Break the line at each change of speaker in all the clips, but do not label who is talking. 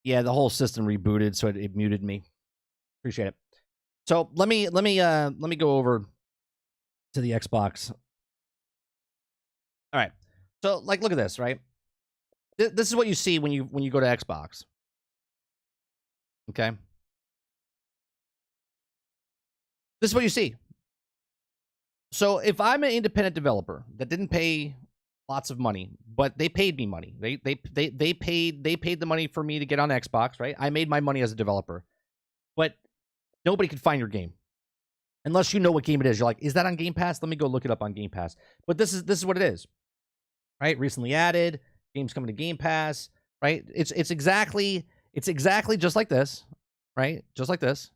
Yeah, the whole system rebooted, so it muted me. Appreciate it. So let me go over to the Xbox. All right. So like, look at this, right? This is what you see when you go to Xbox. Okay. This is what you see. So if I'm an independent developer that didn't pay lots of money, but they paid me money. They paid the money for me to get on Xbox, right? I made my money as a developer. But nobody can find your game. Unless you know what game it is. You're like, is that on Game Pass? Let me go look it up on Game Pass. But this is what it is. Right? Recently added, games coming to Game Pass, right? It's exactly just like this, right? Just like this.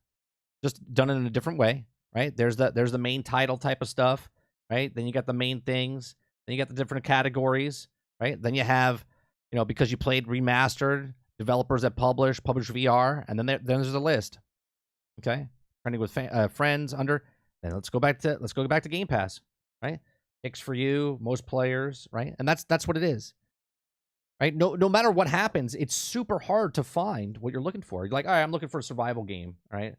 Just done it in a different way, right? There's the main title type of stuff, right? Then you got the main things, then you got the different categories, right? Then you have, because you played remastered, developers that publish VR, and then there's a list. Okay, trending with friends under. Then let's go back to Game Pass, right? Picks for you, most players, right? And that's what it is, right? No matter what happens, it's super hard to find what you're looking for. You're like, all right, I'm looking for a survival game, right?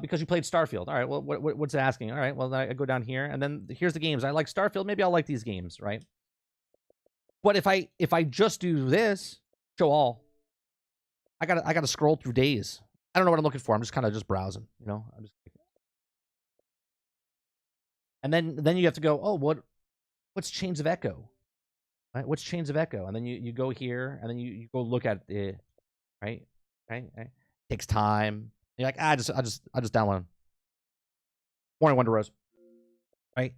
Because you played Starfield. All right, well, what's it asking? All right, well, I go down here, and then here's the games. I like Starfield. Maybe I'll like these games, right? But if I just do this, show all, I gotta scroll through days. I don't know what I'm looking for. I'm just kind of just browsing, I'm just. And then you have to go, oh, what's Chains of Echo? Right? What's Chains of Echo? And then you go here, and then you go look at it, right? Right? Takes time. You're like, I just download. Morning Wonder Rose. Right?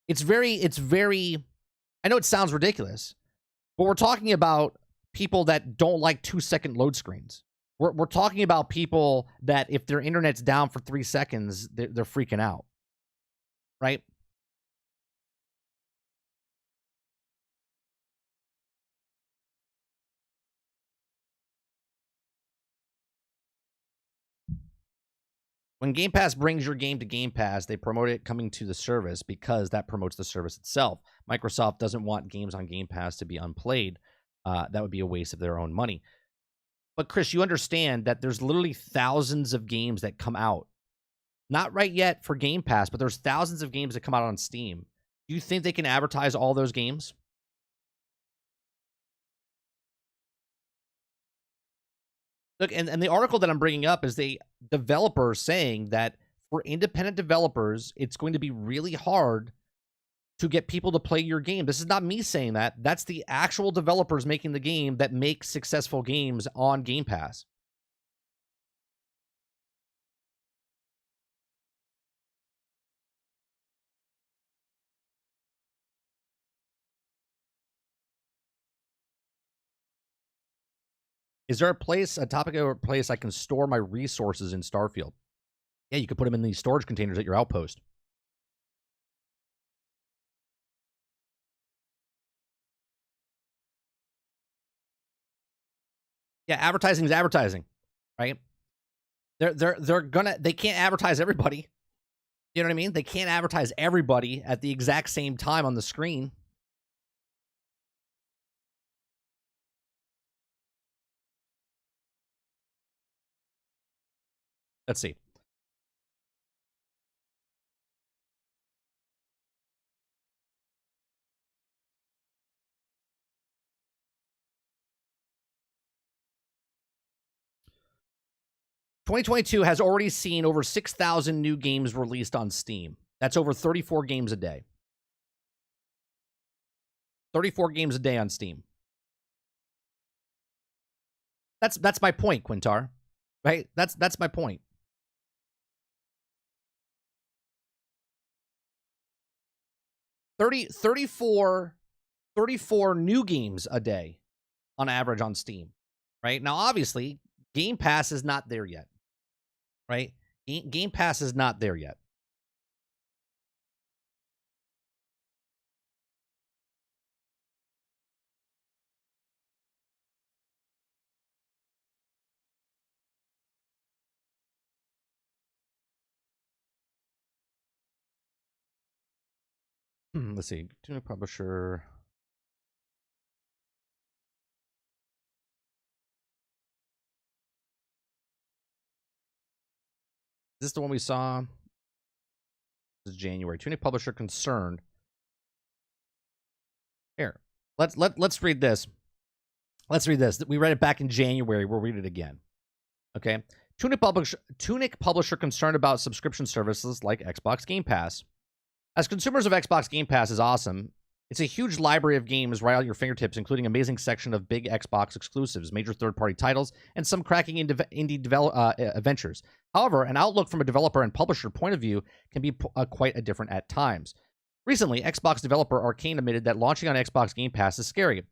It's very. I know it sounds ridiculous, but we're talking about people that don't like 2-second load screens. We're talking about people that if their internet's down for 3 seconds, they're freaking out, right? When Game Pass brings your game to Game Pass, they promote it coming to the service because that promotes the service itself. Microsoft doesn't want games on Game Pass to be unplayed. That would be a waste of their own money. But Chris, you understand that there's literally thousands of games that come out. Not right yet for Game Pass, but there's thousands of games that come out on Steam. Do you think they can advertise all those games? Look, and the article that I'm bringing up is the developers saying that for independent developers, it's going to be really hard to get people to play your game. This is not me saying that. That's the actual developers making the game that make successful games on Game Pass. Is there a topic or a place I can store my resources in Starfield? Yeah, you could put them in these storage containers at your outpost. Yeah, advertising is advertising, right? They can't advertise everybody. You know what I mean? They can't advertise everybody at the exact same time on the screen. Let's see. 2022 has already seen over 6,000 new games released on Steam. That's over 34 games a day. 34 games a day on Steam. That's my point, Quintar. Right? That's my point. 34 new games a day on average on Steam. Right? Now, obviously, Game Pass is not there yet. Right? Game Pass is not there yet. Let's see. Tuna Publisher. this the one we saw? This is January. Tunic publisher concerned. Here, let's read this. Let's read this. We read it back in January. We'll read it again. Okay. Tunic publisher concerned about subscription services like Xbox Game Pass. As consumers of Xbox Game Pass is awesome. It's a huge library of games right at your fingertips, including an amazing section of big Xbox exclusives, major third-party titles, and some cracking indie adventures. However, an outlook from a developer and publisher point of view can be quite different at times. Recently, Xbox developer Arcane admitted that launching on Xbox Game Pass is scary,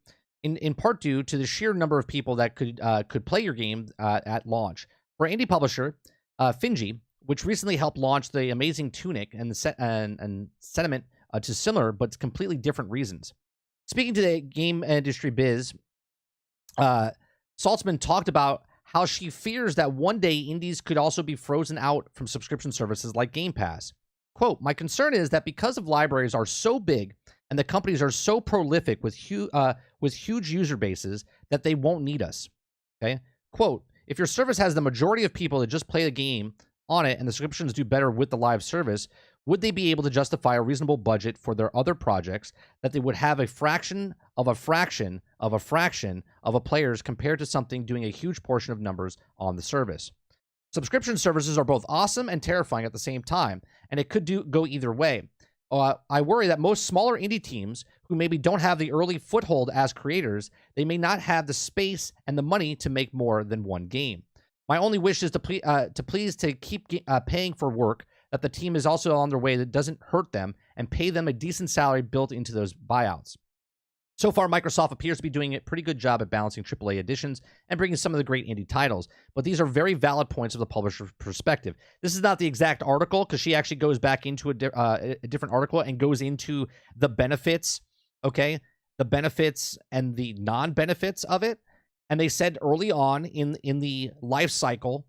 in part due to the sheer number of people that could play your game at launch. For indie publisher Finji, which recently helped launch the amazing Tunic and Sentiment to similar but completely different reasons. Speaking to the game industry biz, Saltzman talked about how she fears that one day indies could also be frozen out from subscription services like Game Pass. Quote, my concern is that because of libraries are so big and the companies are so prolific with huge user bases that they won't need us. Okay? Quote, if your service has the majority of people that just play the game on it and the subscriptions do better with the live service, would they be able to justify a reasonable budget for their other projects that they would have a fraction of a fraction of a fraction of a players compared to something doing a huge portion of numbers on the service? Subscription services are both awesome and terrifying at the same time, and it could go either way. I worry that most smaller indie teams who maybe don't have the early foothold as creators, they may not have the space and the money to make more than one game. My only wish is to please keep paying for work that the team is also on their way that doesn't hurt them and pay them a decent salary built into those buyouts. So far, Microsoft appears to be doing a pretty good job at balancing AAA editions and bringing some of the great indie titles, but these are very valid points of the publisher's perspective. This is not the exact article because she actually goes back into a different article and goes into the benefits, okay? The benefits and the non-benefits of it. And they said early on in the life cycle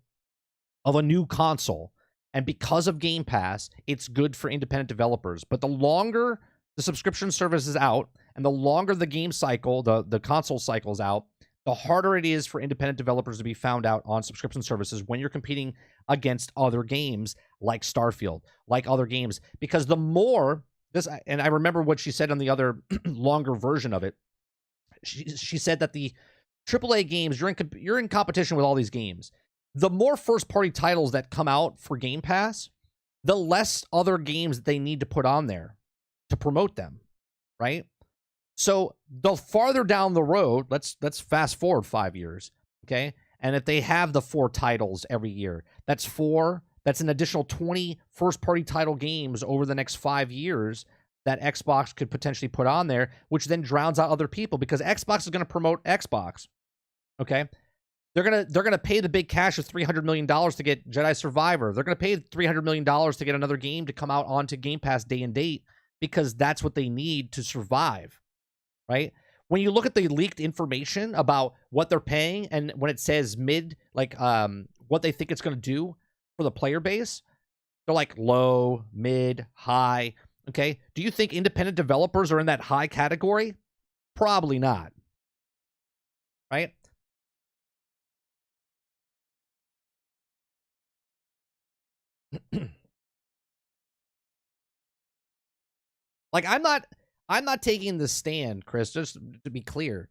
of a new console, and because of Game Pass, it's good for independent developers. But the longer the subscription service is out, and the longer the game cycle, the console cycle is out, the harder it is for independent developers to be found out on subscription services when you're competing against other games like Starfield, like other games. Because the more this, and I remember what she said on the other longer version of it, she said that the AAA games, you're in competition with all these games. The more first-party titles that come out for Game Pass, the less other games they need to put on there to promote them, right? So the farther down the road, let's fast forward 5 years, okay? And if they have the 4 titles every year, that's an additional 20 first-party title games over the next 5 years that Xbox could potentially put on there, which then drowns out other people because Xbox is going to promote Xbox, okay? They're gonna pay the big cash of $300 million to get Jedi Survivor. They're gonna pay $300 million to get another game to come out onto Game Pass day and date because that's what they need to survive, right? When you look at the leaked information about what they're paying and when it says mid, like what they think it's gonna do for the player base, they're like low, mid, high. Okay, do you think independent developers are in that high category? Probably not, right? Like I'm not taking the stand, Chris, just to be clear.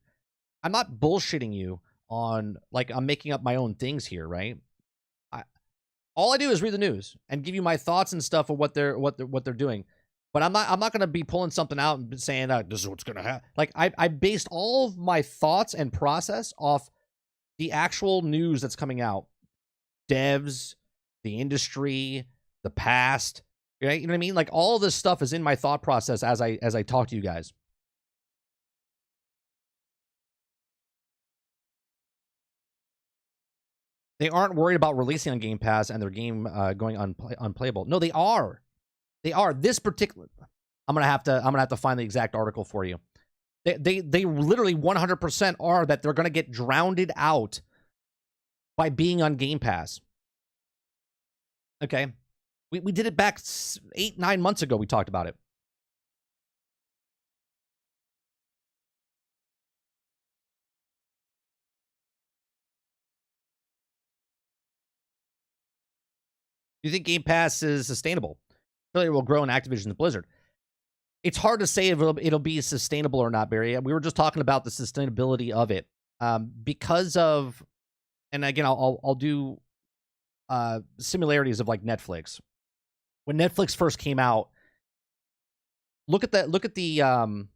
I'm not bullshitting you on like I'm making up my own things here, right? All I do is read the news and give you my thoughts and stuff of what they're doing. But I'm not going to be pulling something out and saying this is what's going to happen. Like I based all of my thoughts and process off the actual news that's coming out. Devs, the industry, the past, right? You know what I mean? Like all of this stuff is in my thought process as I talk to you guys. They aren't worried about releasing on Game Pass and their game going unplayable. No, they are. They are. This particular, I'm gonna have to find the exact article for you. They literally 100% are that they're gonna get drowned out by being on Game Pass. Okay, we did it back 8-9 months ago. We talked about it. Do you think Game Pass is sustainable? Clearly, it will grow in Activision and Blizzard. It's hard to say if it'll be sustainable or not, Barry. We were just talking about the sustainability of it because of, and again, I'll do similarities of like Netflix. When Netflix first came out, look at that. Look at the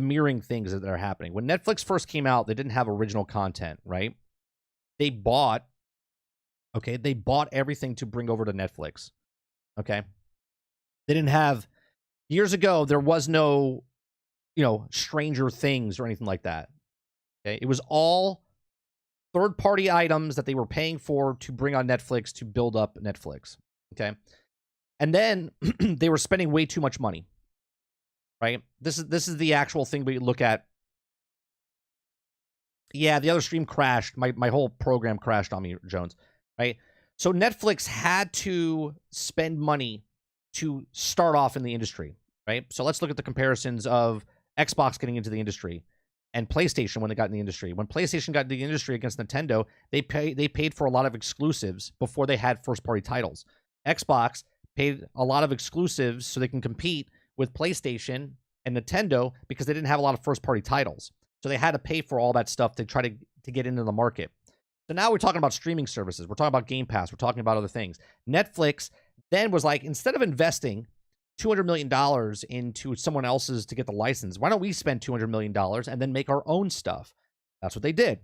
mirroring things that are happening. When Netflix first came out, they didn't have original content, right? They bought, okay, they bought everything to bring over to Netflix. Okay, they didn't have years ago. There was no, Stranger Things or anything like that. Okay, it was all third-party items that they were paying for to bring on Netflix to build up Netflix. Okay, and then they were spending way too much money. Right? This is the actual thing we look at. Yeah, the other stream crashed. My whole program crashed on me, Jones. Right? So Netflix had to spend money to start off in the industry. Right? So let's look at the comparisons of Xbox getting into the industry and PlayStation when they got in the industry. When PlayStation got into the industry against Nintendo, they paid for a lot of exclusives before they had first party titles. Xbox paid a lot of exclusives so they can compete with PlayStation and Nintendo because they didn't have a lot of first party titles. So they had to pay for all that stuff to try to get into the market. So now we're talking about streaming services. We're talking about Game Pass. We're talking about other things. Netflix then was like, instead of investing $200 million into someone else's to get the license, why don't we spend $200 million and then make our own stuff? That's what they did.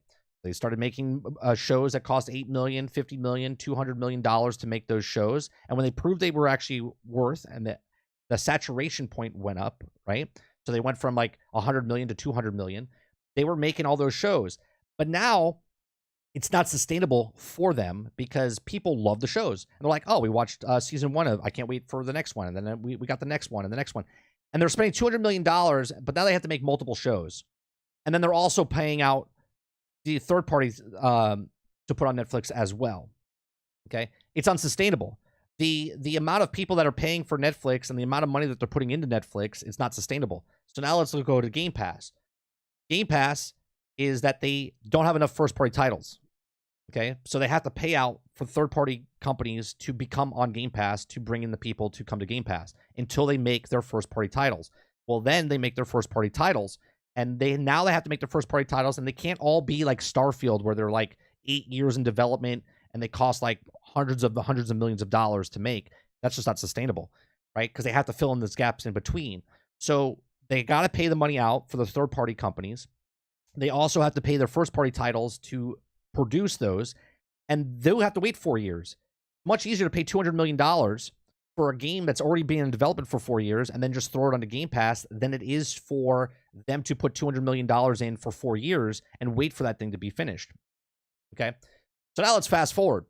They started making shows that cost $8 million, $50 million, $200 million to make those shows. And when they proved they were actually worth, and that the saturation point went up, right? So they went from like 100 million to 200 million. They were making all those shows. But now it's not sustainable for them because people love the shows. And they're like, oh, we watched season 1 of, I can't wait for the next one. And then we got the next one and the next one. And they're spending $200 million, but now they have to make multiple shows. And then they're also paying out the third parties to put on Netflix as well. Okay. It's unsustainable. The amount of people that are paying for Netflix and the amount of money that they're putting into Netflix is not sustainable. So now let's go to Game Pass. Game Pass is that they don't have enough first-party titles. Okay, so they have to pay out for third-party companies to become on Game Pass to bring in the people to come to Game Pass until they make their first-party titles. Well, then they make their first-party titles, and they have to make their first-party titles, and they can't all be like Starfield, where they're like 8 years in development and they cost like hundreds of millions of dollars to make. That's just not sustainable, right? Because they have to fill in those gaps in between. So they got to pay the money out for the third-party companies. They also have to pay their first-party titles to produce those, and they'll have to wait 4 years. Much easier to pay $200 million for a game that's already been in development for 4 years and then just throw it onto Game Pass than it is for them to put $200 million in for 4 years and wait for that thing to be finished. Okay? So now let's fast forward.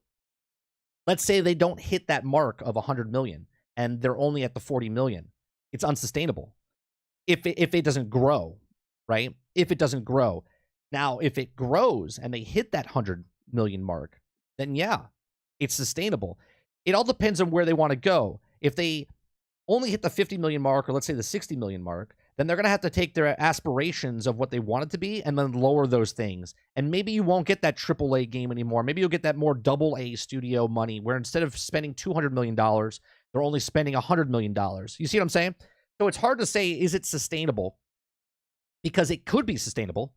Let's say they don't hit that mark of 100 million and they're only at the 40 million. It's unsustainable if it doesn't grow, right? If it doesn't grow. Now, if it grows and they hit that 100 million mark, then yeah, it's sustainable. It all depends on where they want to go. If they only hit the 50 million mark, or let's say the 60 million mark, then they're going to have to take their aspirations of what they want it to be and then lower those things. And maybe you won't get that AAA game anymore. Maybe you'll get that more AA studio money where instead of spending $200 million, they're only spending $100 million. You see what I'm saying? So it's hard to say, is it sustainable? Because it could be sustainable,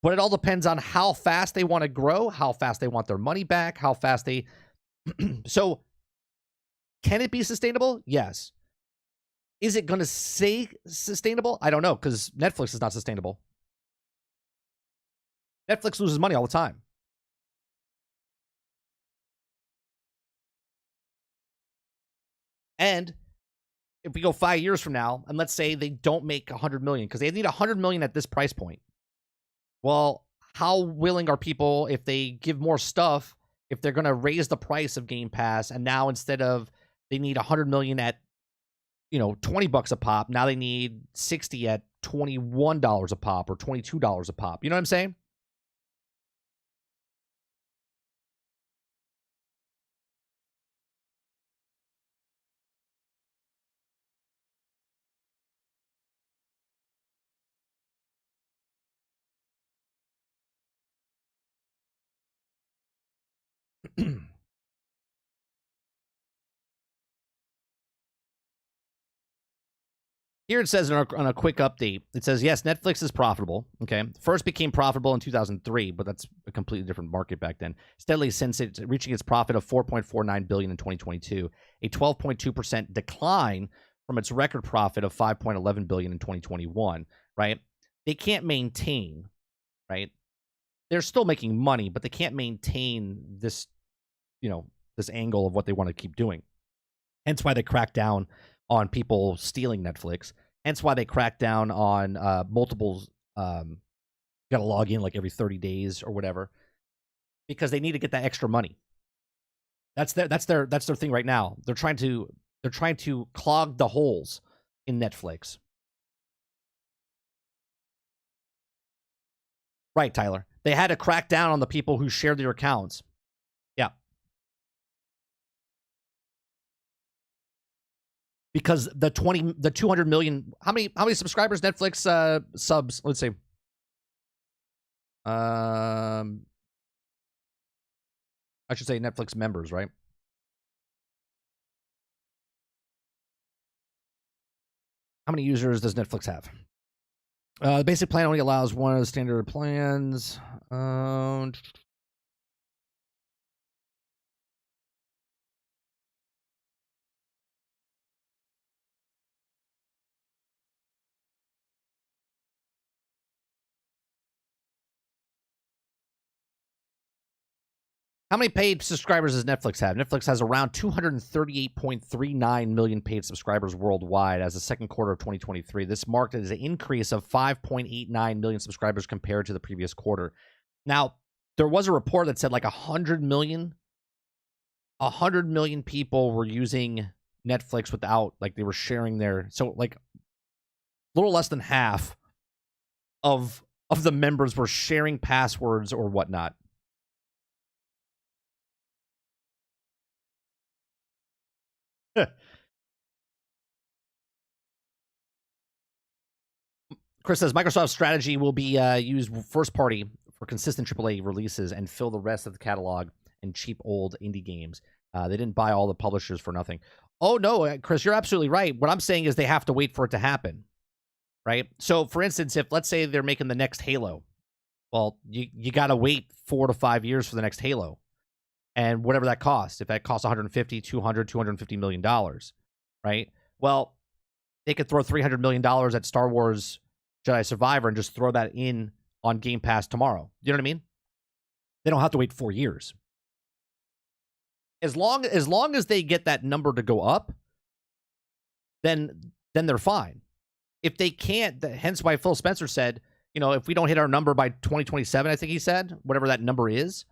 but it all depends on how fast they want to grow, how fast they want their money back, how fast they... So can it be sustainable? Yes. Is it going to stay sustainable? I don't know, because Netflix is not sustainable. Netflix loses money all the time. And if we go 5 years from now, and let's say they don't make 100 million, because they need 100 million at this price point. Well, how willing are people, if they give more stuff, if they're going to raise the price of Game Pass, and now instead of they need 100 million at $20 a pop, now they need 60 at $21 a pop or $22 a pop. You know what I'm saying? Here it says on a quick update, it says, yes, Netflix is profitable. Okay. First became profitable in 2003, but that's a completely different market back then. Steadily since it's reaching its profit of $4.49 billion in 2022, a 12.2% decline from its record profit of $5.11 billion in 2021, right? They can't maintain, right? They're still making money, but they can't maintain this, this angle of what they want to keep doing. Hence why they crack down on people stealing Netflix. Hence why they crack down on multiples. Got to log in like every 30 days or whatever, because they need to get that extra money. That's their thing right now. They're trying to clog the holes in Netflix. Right, Tyler. They had to crack down on the people who shared their accounts. Yeah. Because the 200 million, how many subscribers Netflix subs, let's say. I should say Netflix members, right? How many users does Netflix have? The basic plan only allows one of the standard plans. How many paid subscribers does Netflix have? Netflix has around 238.39 million paid subscribers worldwide as the second quarter of 2023. This marked as an increase of 5.89 million subscribers compared to the previous quarter. Now, there was a report that said like 100 million people were using Netflix without, like, they were sharing their, so like a little less than half of the members were sharing passwords or whatnot. Chris says Microsoft's strategy will be use first party for consistent AAA releases and fill the rest of the catalog and cheap old indie games. They didn't buy all the publishers for nothing. Oh no, Chris, you're absolutely right. What I'm saying is they have to wait for it to happen, right? So, for instance, if let's say they're making the next Halo, well, you got to wait 4 to 5 years for the next Halo, and whatever that costs. If that costs 150, 200, 250 million dollars, right? Well, they could throw $300 million at Star Wars Jedi Survivor and just throw that in on Game Pass tomorrow. You know what I mean? They don't have to wait 4 years. As long as they get that number to go up, then they're fine. If they can't, hence why Phil Spencer said, if we don't hit our number by 2027, I think he said, whatever that number is,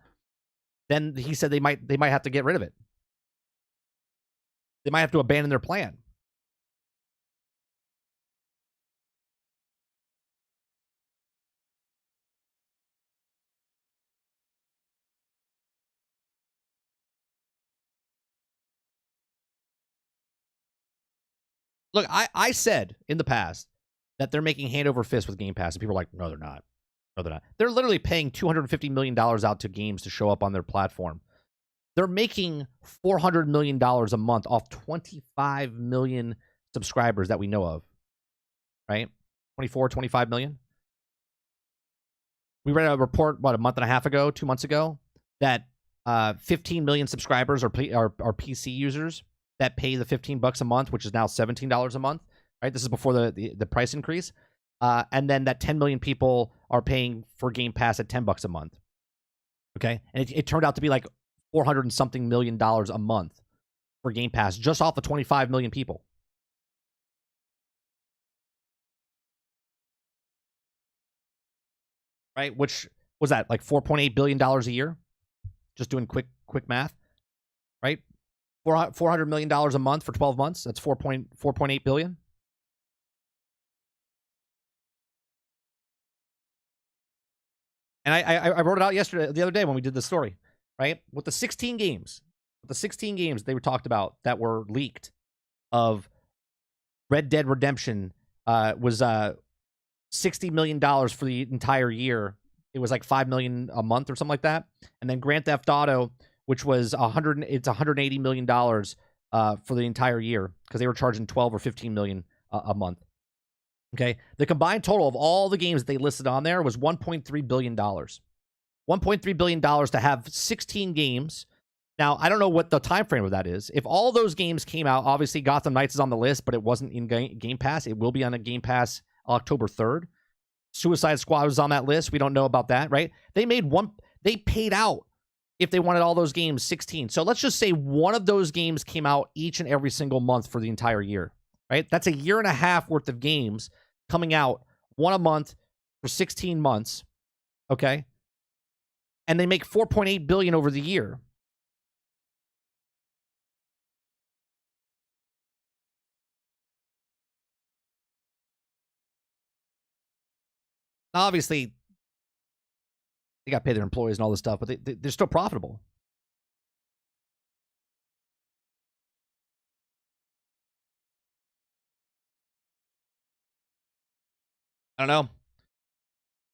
then he said they might have to get rid of it. They might have to abandon their plan. Look, I said in the past that they're making hand over fist with Game Pass, and people are like, no, they're not. No, they're not. They're literally paying $250 million out to games to show up on their platform. They're making $400 million a month off 25 million subscribers that we know of, right? 24, 25 million. We read a report, a month and a half ago, 2 months ago, that 15 million subscribers are PC users that pay the $15 a month, which is now $17 a month, right? This is before the price increase. And then that 10 million people are paying for Game Pass at $10 a month. Okay. And it turned out to be like $400 and something million a month for Game Pass, just off of 25 million people. Right? Which was that, like $4.8 billion a year? Just doing quick math, right? $400 million a month for 12 months. That's $4.8 billion. And I wrote it out the other day when we did the story, right? With the 16 games they were talked about that were leaked of Red Dead Redemption was $60 million for the entire year. It was like $5 million a month or something like that. And then Grand Theft Auto, which was $180 million for the entire year, because they were charging 12 or 15 million a month. Okay. The combined total of all the games that they listed on there was $1.3 billion. $1.3 billion to have 16 games. Now, I don't know what the time frame of that is. If all those games came out, obviously Gotham Knights is on the list, but it wasn't in Game Pass. It will be on a Game Pass October 3rd. Suicide Squad was on that list. We don't know about that, right? They paid out if they wanted all those games 16. So let's just say one of those games came out each and every single month for the entire year, right? That's a year and a half worth of games coming out, one a month for 16 months, okay? And they make $4.8 billion over the year. Obviously, they got to pay their employees and all this stuff, but they're still profitable. I don't know.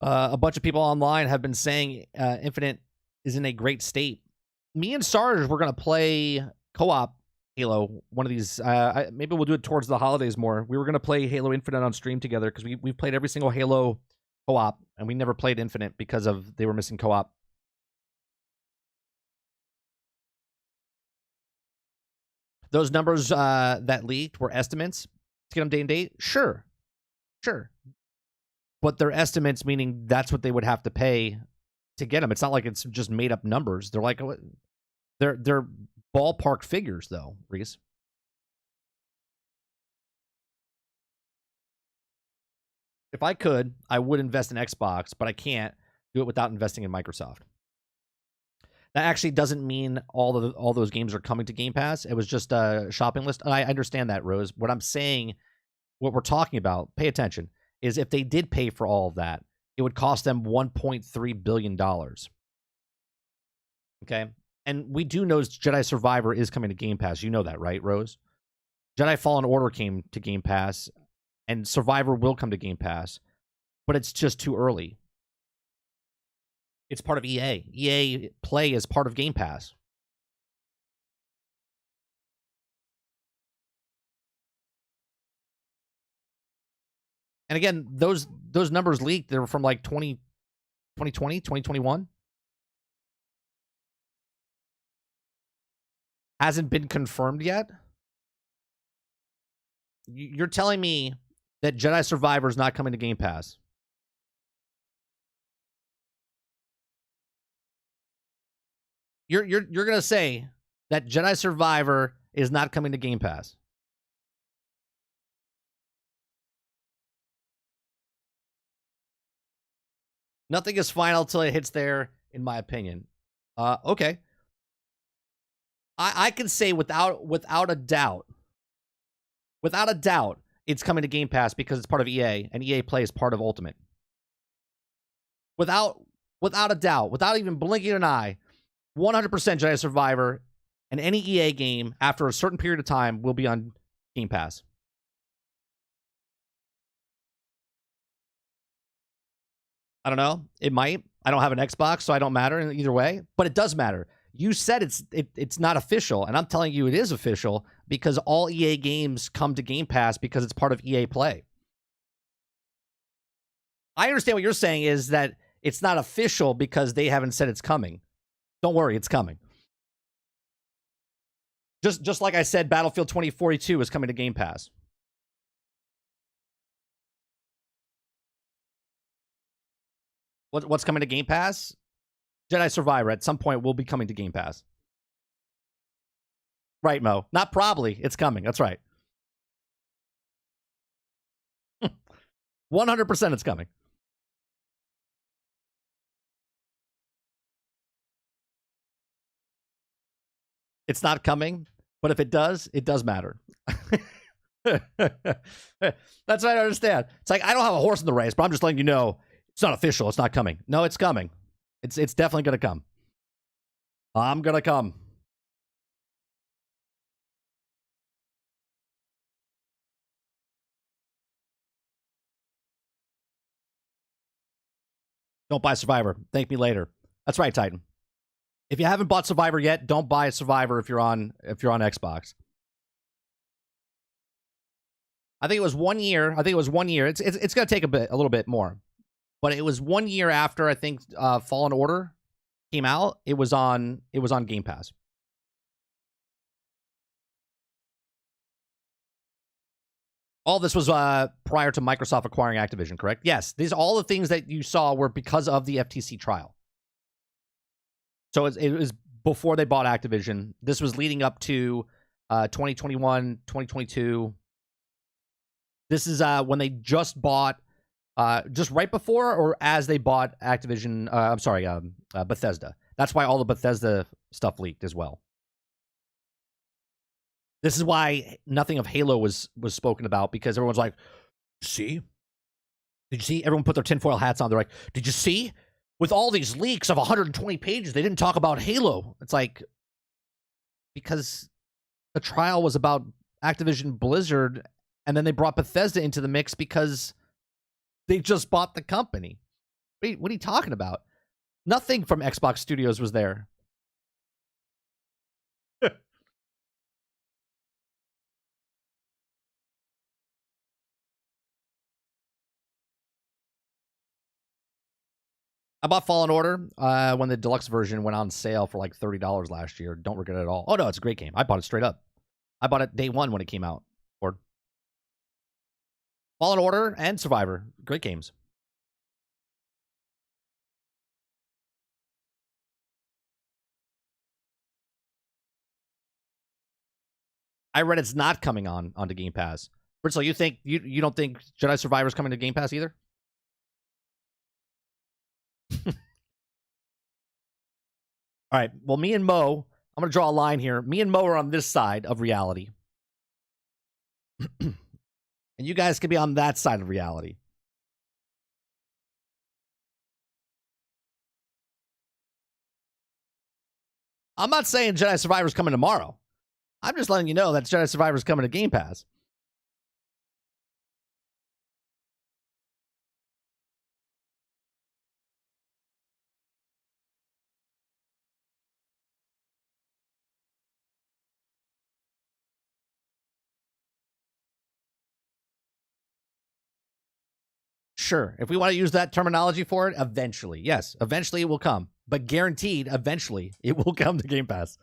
A bunch of people online have been saying Infinite is in a great state. Me and Sarge, we're going to play co-op Halo one of these. Maybe we'll do it towards the holidays more. We were going to play Halo Infinite on stream together because we've played every single Halo co-op, and we never played Infinite because of they were missing co-op. Those numbers that leaked were estimates to get them day and date. Sure. But they're estimates, meaning that's what they would have to pay to get them. It's not like it's just made up numbers. They're like they're ballpark figures, though, Reese. If I could, I would invest in Xbox, but I can't do it without investing in Microsoft. That actually doesn't mean all those games are coming to Game Pass. It was just a shopping list. I understand that, Rose. What I'm saying, what we're talking about, pay attention, is if they did pay for all of that, it would cost them $1.3 billion. Okay? And we do know Jedi Survivor is coming to Game Pass. You know that, right, Rose? Jedi Fallen Order came to Game Pass, and Survivor will come to Game Pass, but it's just too early. It's part of EA. EA Play is part of Game Pass. And again, those numbers leaked. They were from like 2020, 2021. Hasn't been confirmed yet. You're telling me that Jedi Survivor is not coming to Game Pass? You're gonna say that Jedi Survivor is not coming to Game Pass? Nothing is final till it hits there, in my opinion. Okay. I can say without a doubt, it's coming to Game Pass because it's part of EA, and EA Play is part of Ultimate. Without a doubt, without even blinking an eye, 100% Jedi Survivor and any EA game after a certain period of time will be on Game Pass. I don't know. It might. I don't have an Xbox, so I don't matter either way. But it does matter. You said it's not official, and I'm telling you it is official because all EA games come to Game Pass because it's part of EA Play. I understand what you're saying is that it's not official because they haven't said it's coming. Don't worry, it's coming. Just like I said, Battlefield 2042 is coming to Game Pass. What's coming to Game Pass? Jedi Survivor at some point will be coming to Game Pass. Right, Mo. Not probably. It's coming. That's right. 100% it's coming. It's not coming, but if it does matter. That's what I understand. It's like, I don't have a horse in the race, but I'm just letting you know it's not official. It's not coming. No, it's coming. It's definitely going to come. I'm going to come. Don't buy Survivor. Thank me later. That's right, Titan. If you haven't bought Survivor yet, don't buy Survivor if you're on Xbox. I think it was 1 year. I think it was 1 year. It's gonna take a little bit more, but it was 1 year after I think Fallen Order came out. It was on Game Pass. All this was prior to Microsoft acquiring Activision, correct? Yes, these all the things that you saw were because of the FTC trial. So it was before they bought Activision. This was leading up to 2021, 2022. This is when they just bought, just right before or as they bought Activision. I'm sorry, Bethesda. That's why all the Bethesda stuff leaked as well. This is why nothing of Halo was spoken about, because everyone's like, see? Did you see? Everyone put their tinfoil hats on. They're like, did you see? With all these leaks of 120 pages, they didn't talk about Halo. It's like, because the trial was about Activision Blizzard, and then they brought Bethesda into the mix because they just bought the company. What are you talking about? Nothing from Xbox Studios was there. I bought Fallen Order when the deluxe version went on sale for like $30 last year. Don't regret it at all. Oh, no, it's a great game. I bought it straight up. I bought it day one when it came out. Fallen Order and Survivor. Great games. I read it's not coming onto Game Pass. Britzel, you think you don't think Jedi Survivor's coming to Game Pass either? All right. Well, me and Mo, I'm going to draw a line here. Me and Mo are on this side of reality. And you guys can be on that side of reality. I'm not saying Jedi Survivor's coming tomorrow. I'm just letting you know that Jedi Survivor's coming to Game Pass. Sure. If we want to use that terminology for it, eventually. Yes, eventually it will come. But guaranteed, eventually, it will come to Game Pass.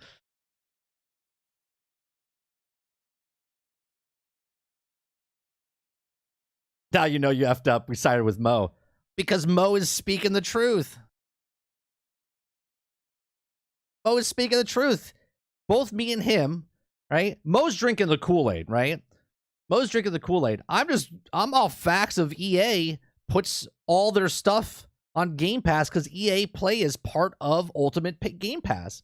Now you know you effed up. We sided with Mo. Because Mo is speaking the truth. Mo is speaking the truth. Both me and him, right? Mo's drinking the Kool-Aid, right? Mo's drinking the Kool-Aid. I'm off facts of EA puts all their stuff on Game Pass because EA Play is part of Ultimate Game Pass.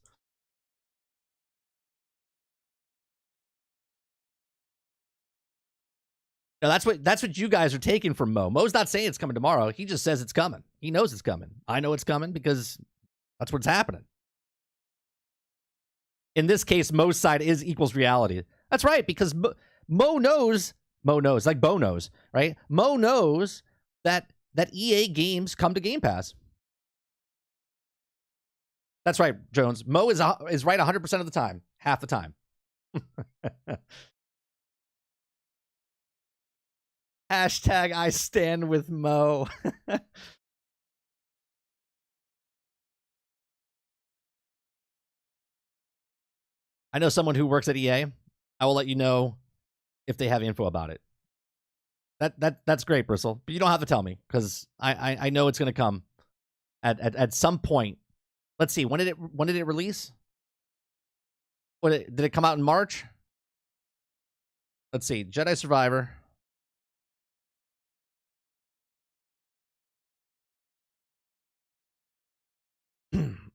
Now that's what you guys are taking from Mo. Mo's not saying it's coming tomorrow. He just says it's coming. He knows it's coming. I know it's coming because that's what's happening. In this case, Mo's side is equals reality. That's right, because Mo knows, like Bo knows, right? Mo knows that EA games come to Game Pass. That's right, Jones. Mo is right 100% of the time, half the time. Hashtag I stand with Mo. I know someone who works at EA. I will let you know if they have info about it. That's great, Bristle. But you don't have to tell me because I know it's going to come at some point. Let's see. When did it release? Did it come out in March? Let's see. Jedi Survivor.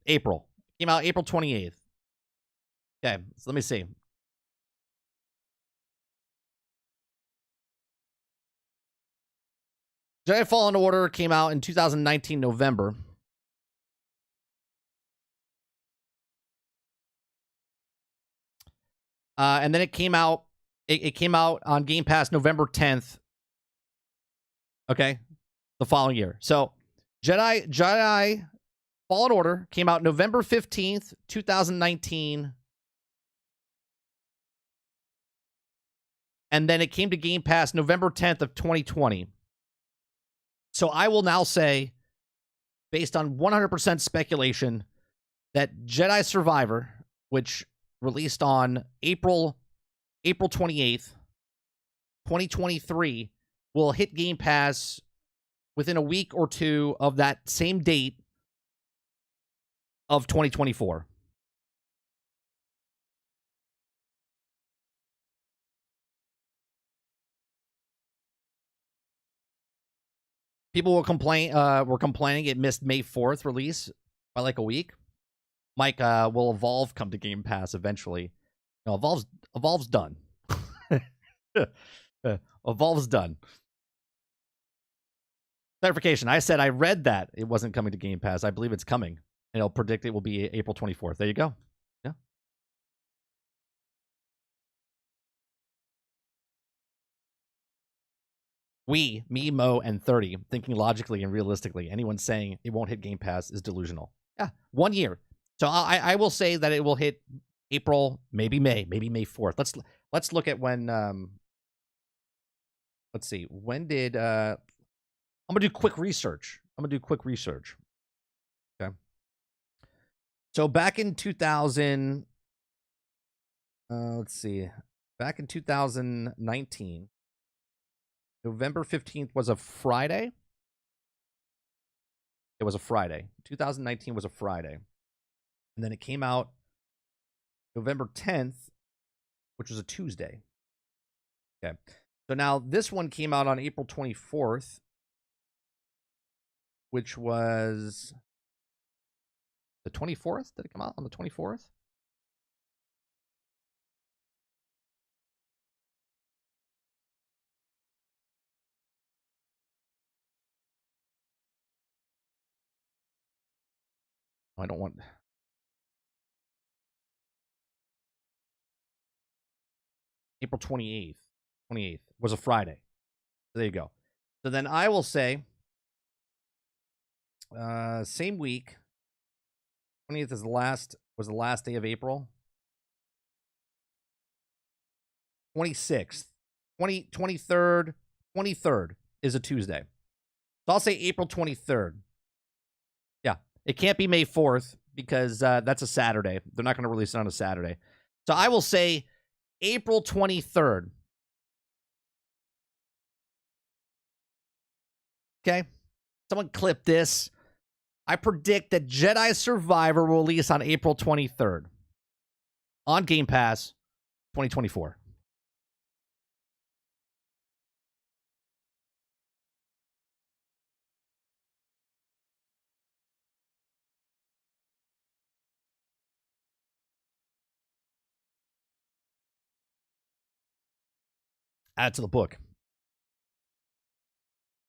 April. Came out April 28th. Okay, so let me see. Jedi Fallen Order came out in 2019 November. And then it came out. It came out on Game Pass November 10th. Okay, the following year. So Jedi Fallen Order came out November 15th, 2019. and then it came to Game Pass November 10th of 2020. So I will now say, based on 100% speculation, that Jedi Survivor, which released on April 28th, 2023, will hit Game Pass within a week or two of that same date of 2024. People were complaining it missed May 4th release by like a week. Mike, will Evolve come to Game Pass eventually? No, Evolve's done. Evolve's done. Clarification. I said I read that it wasn't coming to Game Pass. I believe it's coming. And I'll predict it will be April 24th. There you go. Yeah. Me, Mo, and 30, thinking logically and realistically, anyone saying it won't hit Game Pass is delusional. Yeah, 1 year. So I will say that it will hit April, maybe May 4th. Let's look at when. Let's see. When did I'm gonna do quick research. Okay. So back in 2000, let's see. Back in 2019, November 15th was a Friday. It was a Friday. 2019 was a Friday. And then it came out November 10th, which was a Tuesday. Okay. So now this one came out on April 24th, which was the 24th. Did it come out on the 24th? I don't want. April 28th. 28th was a Friday. So there you go. So then I will say, same week. 20th is was the last day of April. 26th, 23rd, 23rd is a Tuesday. So I'll say April 23rd. Yeah, it can't be May 4th because that's a Saturday. They're not going to release it on a Saturday. So I will say April 23rd. Okay. Someone clip this. I predict that Jedi Survivor will release on April 23rd on Game Pass 2024. Add it to the book.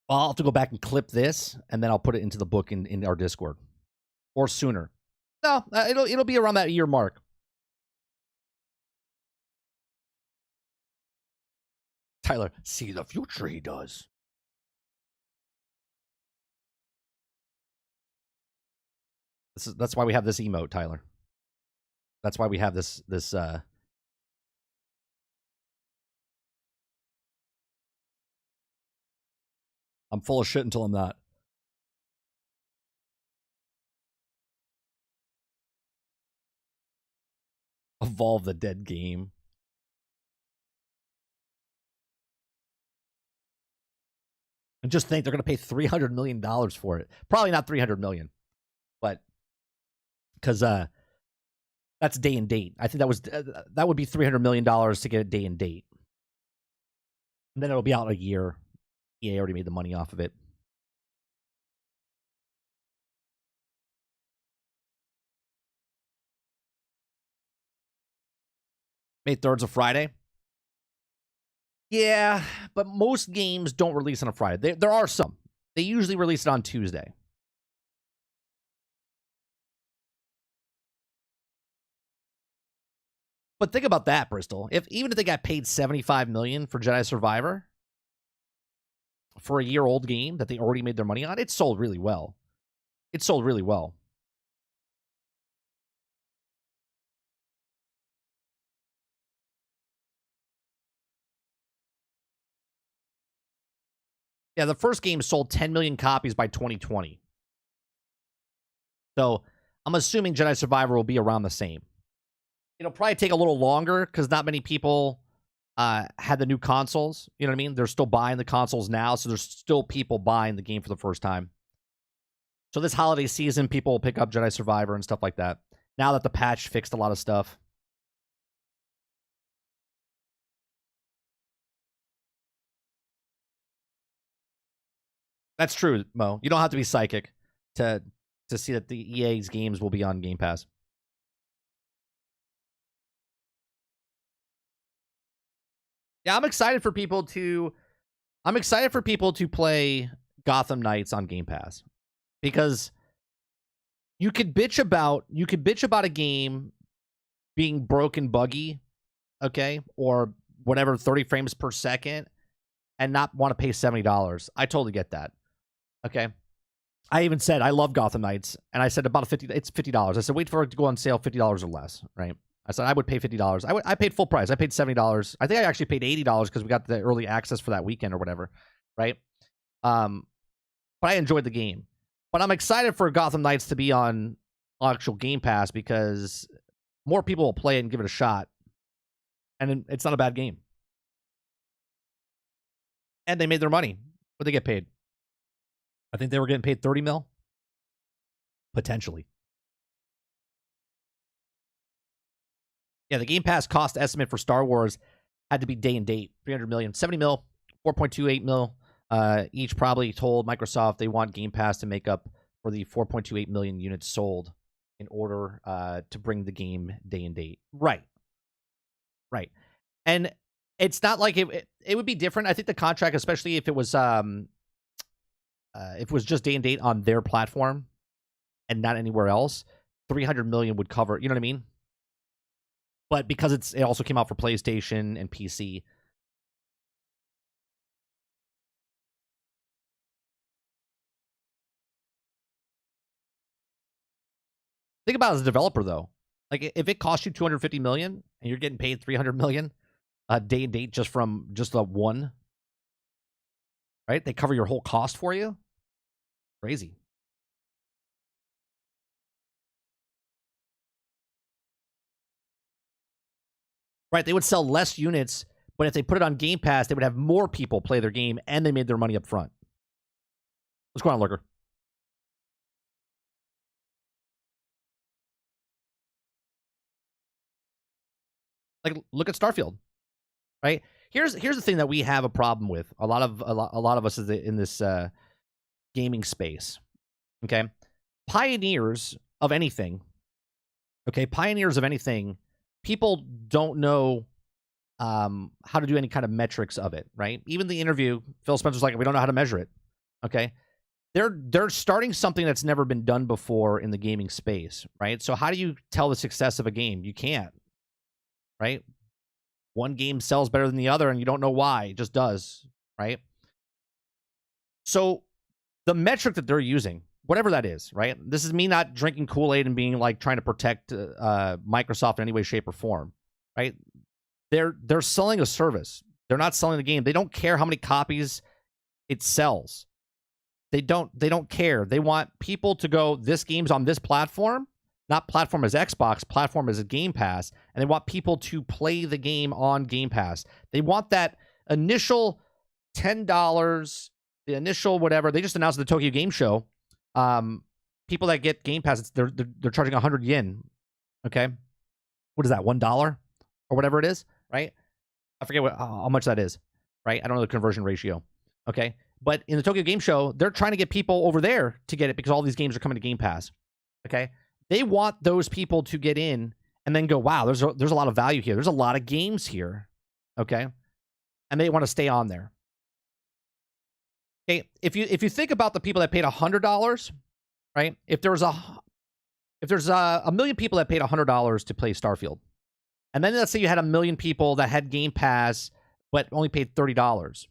I'll have to go back and clip this, and then I'll put it into the book in our Discord, or sooner. No, it'll be around that year mark. Tyler, see the future he does. That's why we have this emote, Tyler. That's why we have this. I'm full of shit until I'm not. Evolve the dead game. And just think they're going to pay $300 million for it. Probably not $300 million, but because that's day and date. I think that would be $300 million to get a day and date. And then it'll be out a year. EA already made the money off of it. May 3rd's a Friday. Yeah, but most games don't release on a Friday. There are some. They usually release it on Tuesday. But think about that, Bristol. Even if they got paid $75 million for Jedi Survivor for a year-old game that they already made their money on, it sold really well. It sold really well. Yeah, the first game sold 10 million copies by 2020. So I'm assuming Jedi Survivor will be around the same. It'll probably take a little longer because not many people had the new consoles. You know what I mean? They're still buying the consoles now, so there's still people buying the game for the first time. So this holiday season, people will pick up Jedi Survivor and stuff like that. Now that the patch fixed a lot of stuff. That's true, Mo. You don't have to be psychic to see that the EA's games will be on Game Pass. Yeah, I'm excited for people to play Gotham Knights on Game Pass because you could bitch about a game being broken, buggy, okay, or whatever, 30 frames per second, and not want to pay $70. I totally get that. Okay. I even said I love Gotham Knights, and I said about it's $50. I said wait for it to go on sale, $50 or less, right? I said I would pay $50. I paid full price. I paid $70. I think I actually paid $80 because we got the early access for that weekend or whatever, right? But I enjoyed the game. But I'm excited for Gotham Knights to be on actual Game Pass because more people will play it and give it a shot, and it's not a bad game. And they made their money. What they get paid? I think they were getting paid 30 mil. Potentially. Yeah, the Game Pass cost estimate for Star Wars had to be day and date. 300 million. 70 mil, 4.28 mil. Each probably told Microsoft they want Game Pass to make up for the 4.28 million units sold in order to bring the game day and date. Right. Right. And it's not like it would be different. I think the contract, especially if it was just day and date on their platform and not anywhere else, 300 million would cover, you know what I mean? But because it also came out for PlayStation and PC. Think about it as a developer though. Like if it costs you 250 million and you're getting paid 300 million day and date just from just the one, right? They cover your whole cost for you. Crazy. Right, they would sell less units, but if they put it on Game Pass, they would have more people play their game, and they made their money up front. What's going on, Lurker? Like, look at Starfield, right? Here's the thing that we have a problem with. A lot of us in this gaming space. Okay, pioneers of anything. Okay, pioneers of anything. People don't know how to do any kind of metrics of it, right? Even the interview, Phil Spencer's like, we don't know how to measure it. Okay, they're starting something that's never been done before in the gaming space, right? So how do you tell the success of a game? You can't, right? One game sells better than the other, and you don't know why. It just does, right? So the metric that they're using, whatever that is, right? This is me not drinking Kool-Aid and being like trying to protect Microsoft in any way, shape, or form, right? They're selling a service. They're not selling the game. They don't care how many copies it sells. They don't care. They want people to go, this game's on this platform, not platform as Xbox, platform as a Game Pass, and they want people to play the game on Game Pass. They want that initial $10, the initial whatever. They just announced at the Tokyo Game Show. People that get Game Pass, they're charging 100 yen. Okay, what is that? $1 or whatever it is, right? I forget how much that is, right? I don't know the conversion ratio. Okay, but in the Tokyo Game Show, they're trying to get people over there to get it because all these games are coming to Game Pass. Okay, they want those people to get in and then go, wow, there's a lot of value here. There's a lot of games here. Okay, and they want to stay on there. Okay, if you think about the people that paid $100, right? If there's a million people that paid $100 to play Starfield, and then let's say you had a million people that had Game Pass but only paid $30.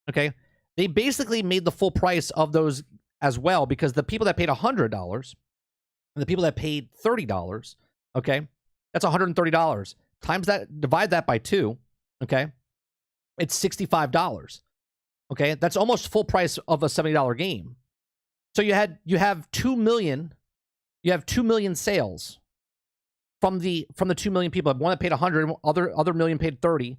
Okay, they basically made the full price of those as well because the people that paid $100 and the people that paid $30, okay, that's $130 times that, divide that by 2, okay, it's $65. Okay, that's almost full price of a $70 game. So you have 2 million, you have 2 million sales from the 2 million people. One that paid 100, other million paid 30.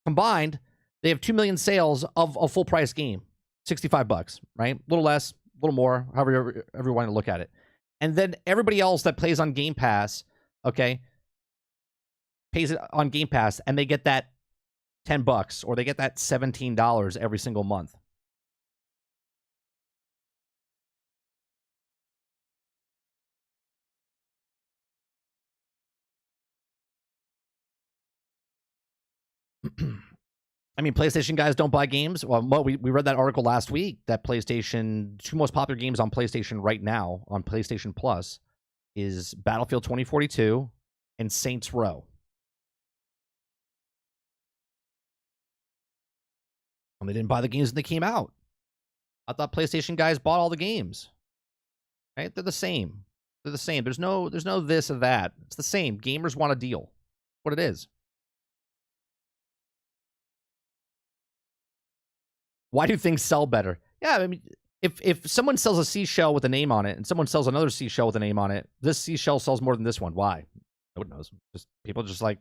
Combined, they have 2 million sales of a full price game, $65, right? A little less, a little more, however you want to look at it. And then everybody else that plays on Game Pass, okay, pays it on Game Pass, and they get that $10 or they get that $17 every single month. I mean, PlayStation guys don't buy games. Well, we read that article last week that PlayStation, 2 most popular games on PlayStation right now on PlayStation Plus is Battlefield 2042 and Saints Row. And they didn't buy the games when they came out. I thought PlayStation guys bought all the games. Right? They're the same. They're the same. There's no this or that. It's the same. Gamers want a deal. What it is. Why do things sell better? Yeah, I mean, if someone sells a seashell with a name on it and someone sells another seashell with a name on it, this seashell sells more than this one. Why? Nobody knows. Just people just like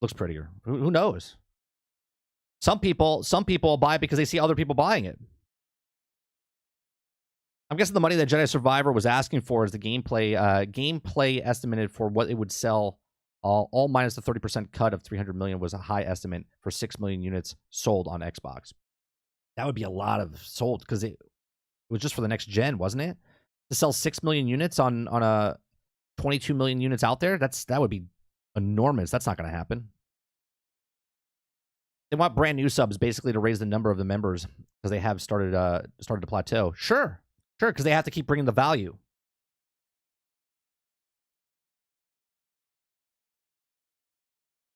looks prettier. Who knows? Some people buy it because they see other people buying it. I'm guessing the money that Jedi Survivor was asking for is the gameplay estimated for what it would sell. All minus the 30% cut of 300 million was a high estimate for 6 million units sold on Xbox. That would be a lot of sold because it was just for the next gen, wasn't it? To sell 6 million units on a 22 million units out there, that would be enormous. That's not going to happen. They want brand new subs basically to raise the number of the members because they have started to plateau. Sure, because they have to keep bringing the value.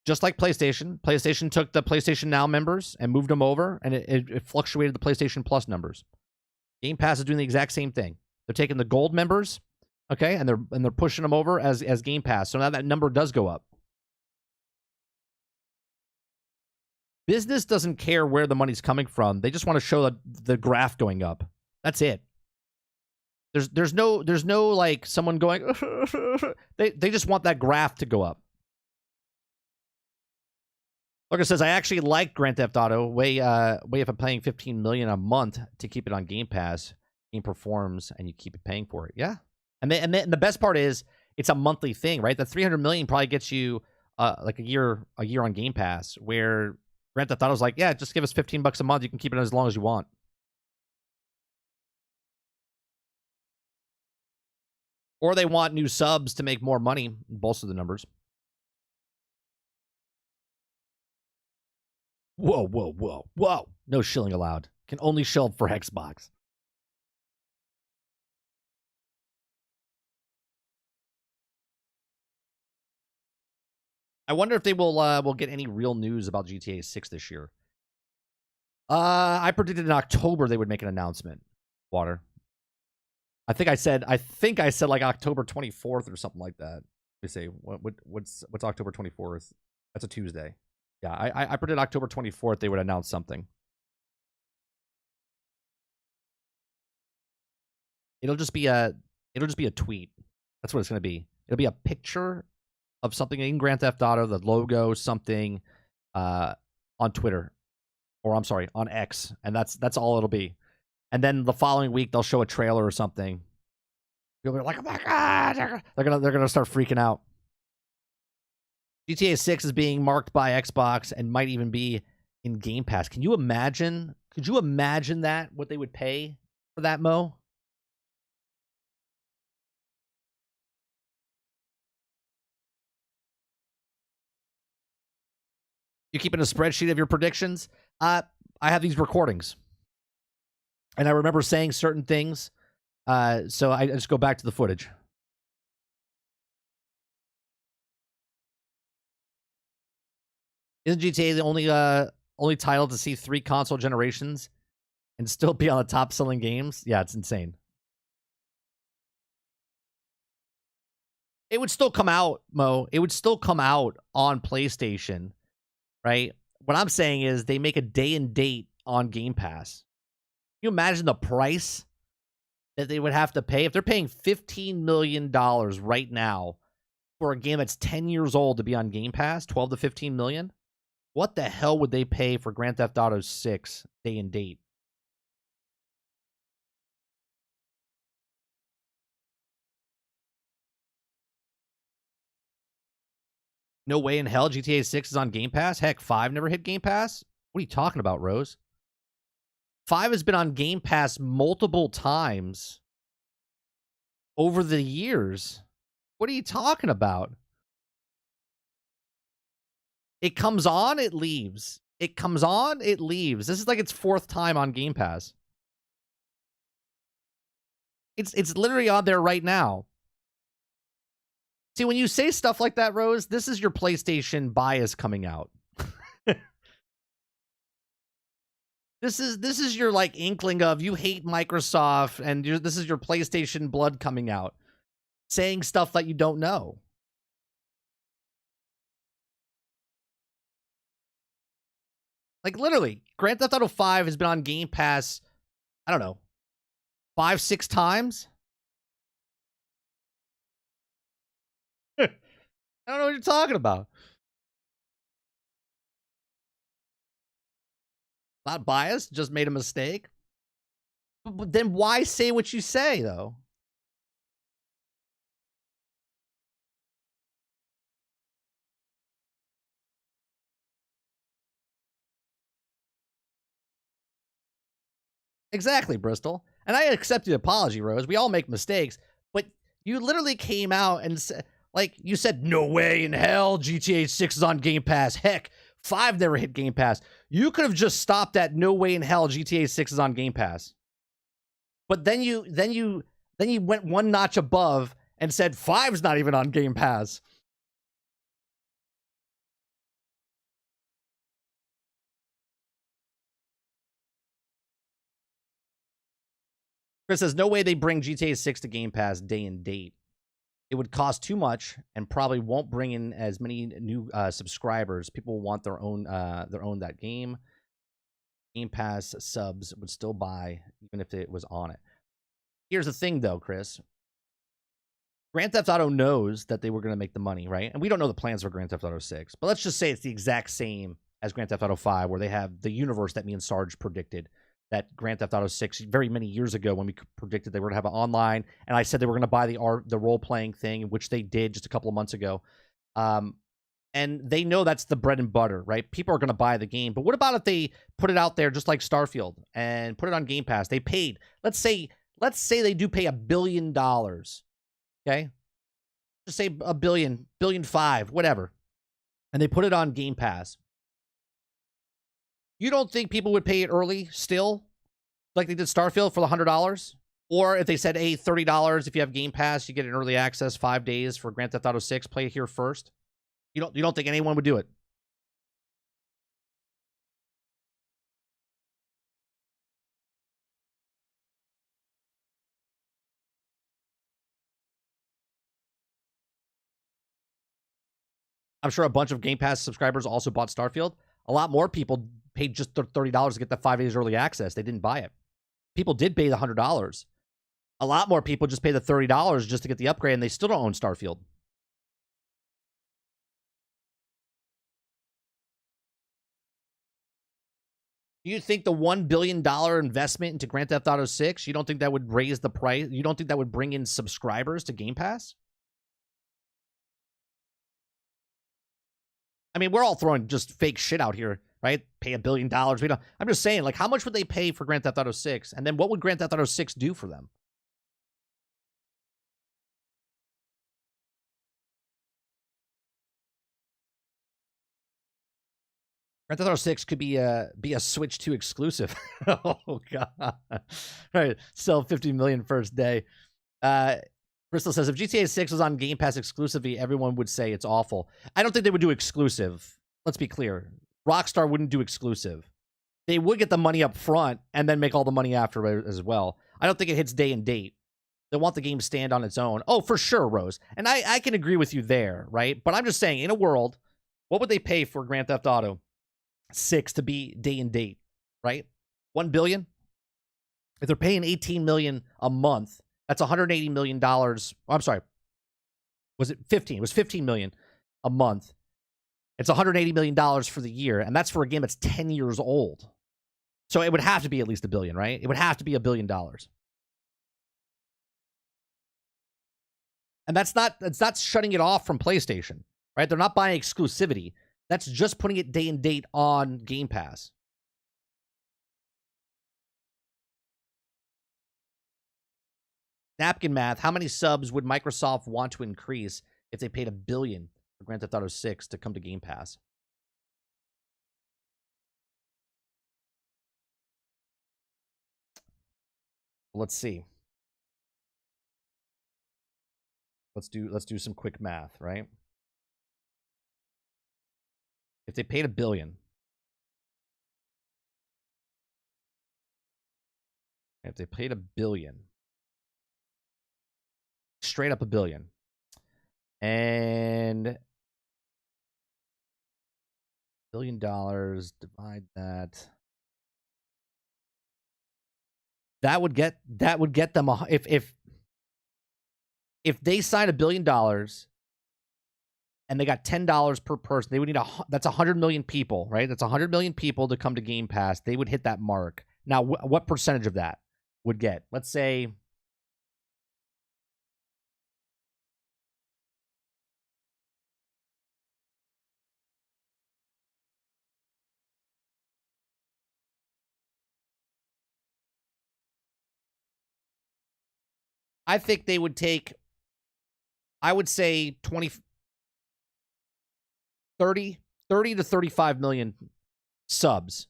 Just like PlayStation took the PlayStation Now members and moved them over, and it fluctuated the PlayStation Plus numbers. Game Pass is doing the exact same thing. They're taking the gold members, okay, and they're pushing them over as Game Pass. So now that number does go up. Business doesn't care where the money's coming from. They just want to show the graph going up. That's it. There's no like someone going. they just want that graph to go up. Looker says, I actually like Grand Theft Auto. Way if I'm paying $15 million a month to keep it on Game Pass, game performs and you keep paying for it. Yeah, and the best part is it's a monthly thing, right? The $300 million probably gets you like a year on Game Pass. Where Grand Theft Auto's like, yeah, just give us $15 a month. You can keep it as long as you want. Or they want new subs to make more money, bolster the numbers. Whoa. No shilling allowed. Can only shill for Xbox. I wonder if they will get any real news about GTA 6 this year. I predicted in October they would make an announcement. Water. I think I said like October 24th or something like that. Let me see. What's October 24th? That's a Tuesday. Yeah, I predicted October 24th they would announce something. It'll just be a tweet. That's what it's going to be. It'll be a picture of something in Grand Theft Auto, the logo, something on Twitter, or I'm sorry, on X, and that's all it'll be. And then the following week they'll show a trailer or something. People are like, "Oh my god!" They're gonna start freaking out. GTA 6 is being marked by Xbox and might even be in Game Pass. Can you imagine? Could you imagine that? What they would pay for that, Mo? You keeping a spreadsheet of your predictions? I have these recordings. And I remember saying certain things. So I just go back to the footage. Isn't GTA the only title to see 3 console generations and still be on the top selling games? Yeah, it's insane. It would still come out, Mo. It would still come out on PlayStation, right? What I'm saying is they make a day and date on Game Pass. you imagine the price that they would have to pay if they're paying $15 million right now for a game that's 10 years old to be on Game Pass, 12 to 15 million? What the hell would they pay for Grand Theft Auto 6 day and date? No way in hell GTA 6 is on Game Pass? Heck, 5 never hit Game Pass? What are you talking about, Rose? 5 has been on Game Pass multiple times over the years. What are you talking about? It comes on, it leaves. It comes on, it leaves. This is like its 4th time on Game Pass. It's literally on there right now. See, when you say stuff like that, Rose, this is your PlayStation bias coming out. This is your like inkling of you hate Microsoft, and this is your PlayStation blood coming out, saying stuff that you don't know. Like literally, Grand Theft Auto 5 has been on Game Pass, I don't know, 5, 6 times. I don't know what you're talking about. Not biased, just made a mistake. But then why say what you say, though? Exactly, Bristol. And I accept the apology, Rose. We all make mistakes. But you literally came out and said, like, you said, no way in hell GTA 6 is on Game Pass. Heck, 5 never hit Game Pass. You could have just stopped at no way in hell GTA 6 is on Game Pass. But then you went one notch above and said 5's not even on Game Pass. Chris says, no way they bring GTA 6 to Game Pass day and date. It would cost too much and probably won't bring in as many new subscribers. People want their own that game. Game Pass subs would still buy even if it was on it. Here's the thing, though, Chris. Grand Theft Auto knows that they were going to make the money, right? And we don't know the plans for Grand Theft Auto 6. But let's just say it's the exact same as Grand Theft Auto 5, where they have the universe that me and Sarge predicted. That Grand Theft Auto 6 very many years ago when we predicted they were going to have it online, and I said they were going to buy the role-playing thing, which they did just a couple of months ago. And they know that's the bread and butter, right? People are going to buy the game. But what about if they put it out there just like Starfield and put it on Game Pass? They paid, let's say they do pay $1 billion, okay? Just say $1 billion, $1.5 billion, whatever. And they put it on Game Pass. You don't think people would pay it early still, like they did Starfield for the $100? Or if they said, hey, $30 if you have Game Pass, you get an early access 5 days for Grand Theft Auto 6, play it here first? You don't think anyone would do it? I'm sure a bunch of Game Pass subscribers also bought Starfield. A lot more people paid just $30 to get the 5 days early access. They didn't buy it. People did pay the $100. A lot more people just pay the $30 just to get the upgrade, and they still don't own Starfield. Do you think the $1 billion investment into Grand Theft Auto 6, you don't think that would raise the price? You don't think that would bring in subscribers to Game Pass? I mean, we're all throwing just fake shit out here, right? Pay $1 billion. We don't. I'm just saying, like, how much would they pay for Grand Theft Auto 6? And then what would Grand Theft Auto 6 do for them? Grand Theft Auto 6 could be a Switch 2 exclusive. Oh god. All right, sell 50 million first day. Crystal says if GTA 6 was on Game Pass exclusively, everyone would say it's awful. I don't think they would do exclusive. Let's be clear. Rockstar wouldn't do exclusive. They would get the money up front and then make all the money after as well. I don't think it hits day and date. They want the game to stand on its own. Oh, for sure, Rose. And I can agree with you there, right? But I'm just saying, in a world, what would they pay for Grand Theft Auto 6 to be day and date, right? $1 billion? If they're paying $18 million a month, that's $180 million. I'm sorry. Was it 15? It was $15 million a month. It's $180 million for the year, and that's for a game that's 10 years old. So it would have to be at least $1 billion, right? It would have to be $1 billion. And that's not shutting it off from PlayStation, right? They're not buying exclusivity. That's just putting it day and date on Game Pass. Napkin math. How many subs would Microsoft want to increase if they paid $1 billion for Grand Theft Auto 6 to come to Game Pass? Let's see. Let's do some quick math, right? If they paid $1 billion, if they paid $1 billion, straight up $1 billion, and $1 billion, divide that. That would get them if they sign $1 billion and they got $10 per person, they would need that's 100 million people, right? That's 100 million people to come to Game Pass. They would hit that mark. Now, what percentage of that would get? Let's say I think they would take, I would say 30 to 35 million subs.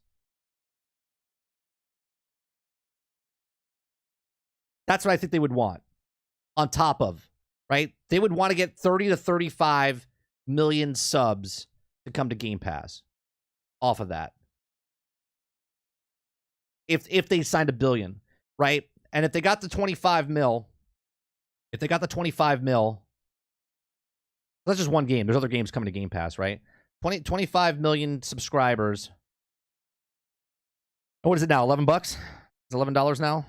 That's what I think they would want on top of, right? They would want to get 30 to 35 million subs to come to Game Pass off of that. If they signed $1 billion, right? And if they got the 25 mil, that's just one game. There's other games coming to Game Pass, right? 25 million subscribers. And what is it now? $11? It's $11 now?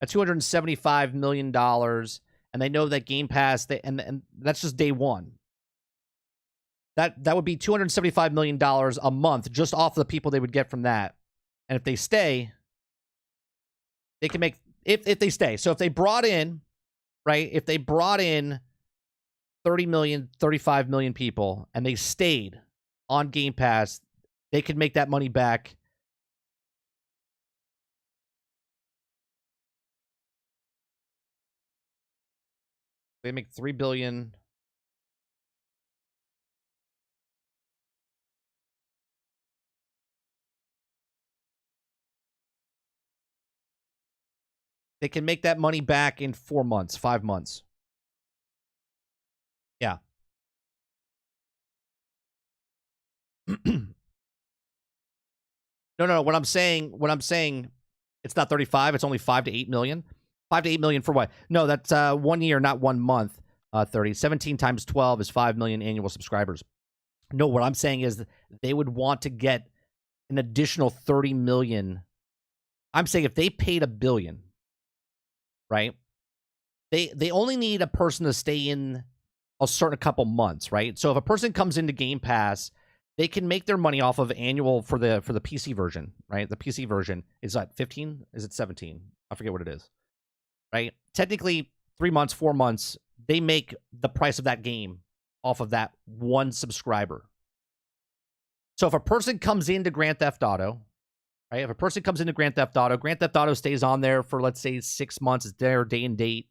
At $275 million. And they know that Game Pass, and that's just day one. That would be $275 million a month just off the people they would get from that. And if they stay, they can make, if they stay. So if they brought in, right, if they brought in 30 million, 35 million people and they stayed on Game Pass, they could make that money back. They make $3 billion. They can make that money back in 4 months, 5 months. Yeah. No. What I'm saying, it's not 35. It's only 5 to 8 million. 5 to 8 million for what? No, that's 1 year, not 1 month. 30. 17 times 12 is 5 million annual subscribers. No, what I'm saying is they would want to get an additional 30 million. I'm saying if they paid $1 billion, right? They only need a person to stay in a certain couple months, right? So if a person comes into Game Pass, they can make their money off of annual for the PC version, right? The PC version is at 15? Is it 17? I forget what it is. Right? Technically 3 months, 4 months, they make the price of that game off of that one subscriber. So if a person comes into Grand Theft Auto, right? If a person comes into Grand Theft Auto stays on there for, let's say, 6 months. It's their day and date.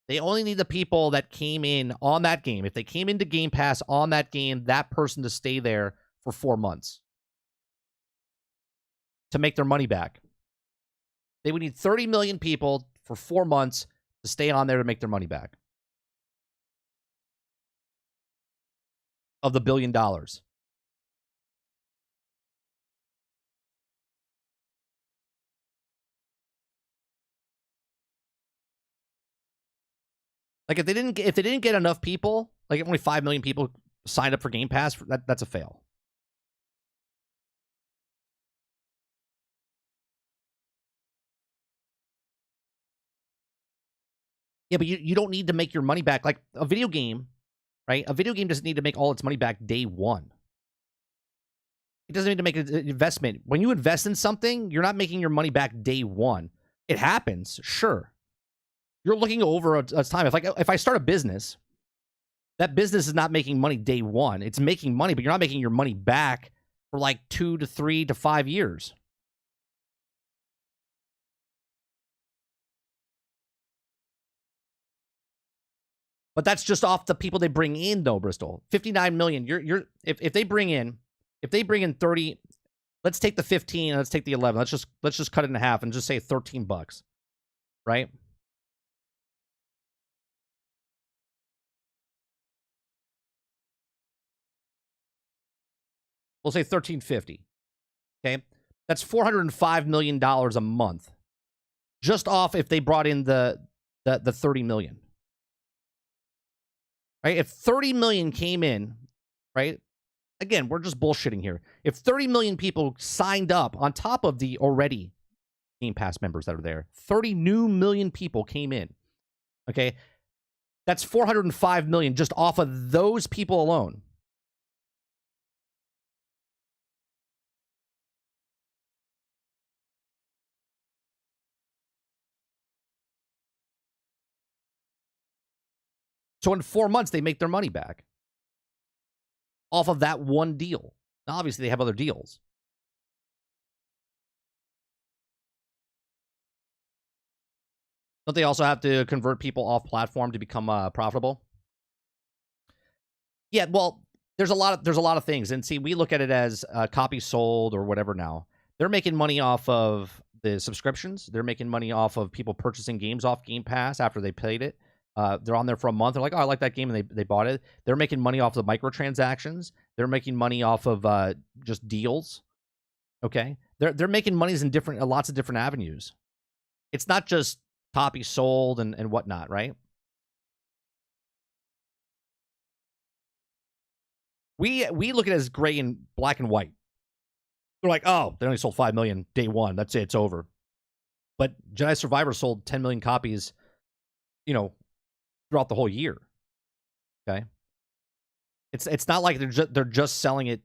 They only need the people that came in on that game. If they came into Game Pass on that game, that person to stay there for 4 months to make their money back. They would need 30 million people for 4 months to stay on there to make their money back. Of the $1 billion. Like if they didn't get enough people, like only 5 million people signed up for Game Pass, that's a fail. Yeah, but you don't need to make your money back. Like a video game, right? A video game doesn't need to make all its money back day one. It doesn't need to make an investment. When you invest in something, you're not making your money back day one. It happens, sure. You're looking over a time. If I start a business, that business is not making money day one. It's making money, but you're not making your money back for like 2 to 3 to 5 years. But that's just off the people they bring in, though, Bristol. 59 million. If they bring in 30, let's take the 15 and let's take the 11. Let's just cut it in half and just say $13, right? We'll say $13.50. Okay, that's $405 million a month, just off if they brought in the 30 million. Right? If 30 million came in, right? Again, we're just bullshitting here. If 30 million people signed up on top of the already Game Pass members that are there, 30 new million people came in. Okay, that's 405 million just off of those people alone. So in 4 months, they make their money back off of that one deal. Now, obviously, they have other deals. Don't they also have to convert people off platform to become profitable? Yeah, well, there's a lot of things, and see, we look at it as copies sold or whatever. Now they're making money off of the subscriptions. They're making money off of people purchasing games off Game Pass after they played it. They're on there for a month. They're like, oh, I like that game, and they bought it. They're making money off of microtransactions. They're making money off of just deals. Okay, they're making monies in lots of different avenues. It's not just copies sold and whatnot, right? We look at it as gray and black and white. They're like, oh, they only sold 5 million day one. That's it. It's over. But Jedi Survivor sold 10 million copies, throughout the whole year. Okay. It's not like they're just selling it.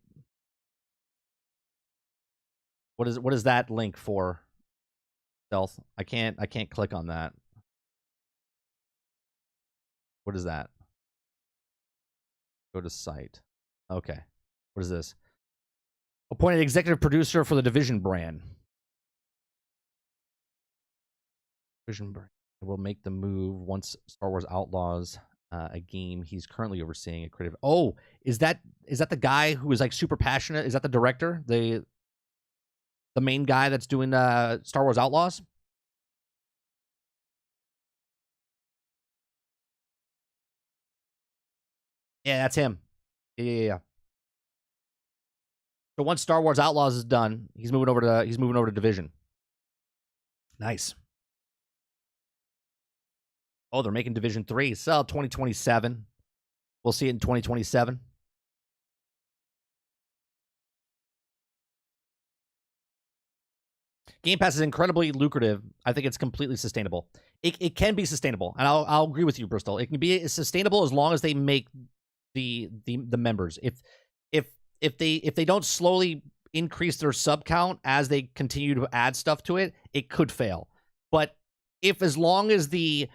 What is that link for? Stealth. I can't click on that. What is that? Go to site. Okay. What is this? Appointed executive producer for the Division brand. Division brand will make the move once Star Wars Outlaws, a game he's currently overseeing a creative. Oh, is that the guy who is like super passionate? Is that the director? The main guy that's doing Star Wars Outlaws? Yeah, that's him. Yeah. So once Star Wars Outlaws is done, he's moving over to Division. Nice. Oh, they're making Division 3. So 2027. We'll see it in 2027. Game Pass is incredibly lucrative. I think it's completely sustainable. It can be sustainable, and I'll agree with you, Bristol. It can be sustainable as long as they make the members. If they don't slowly increase their sub count as they continue to add stuff to it, it could fail. But as long as the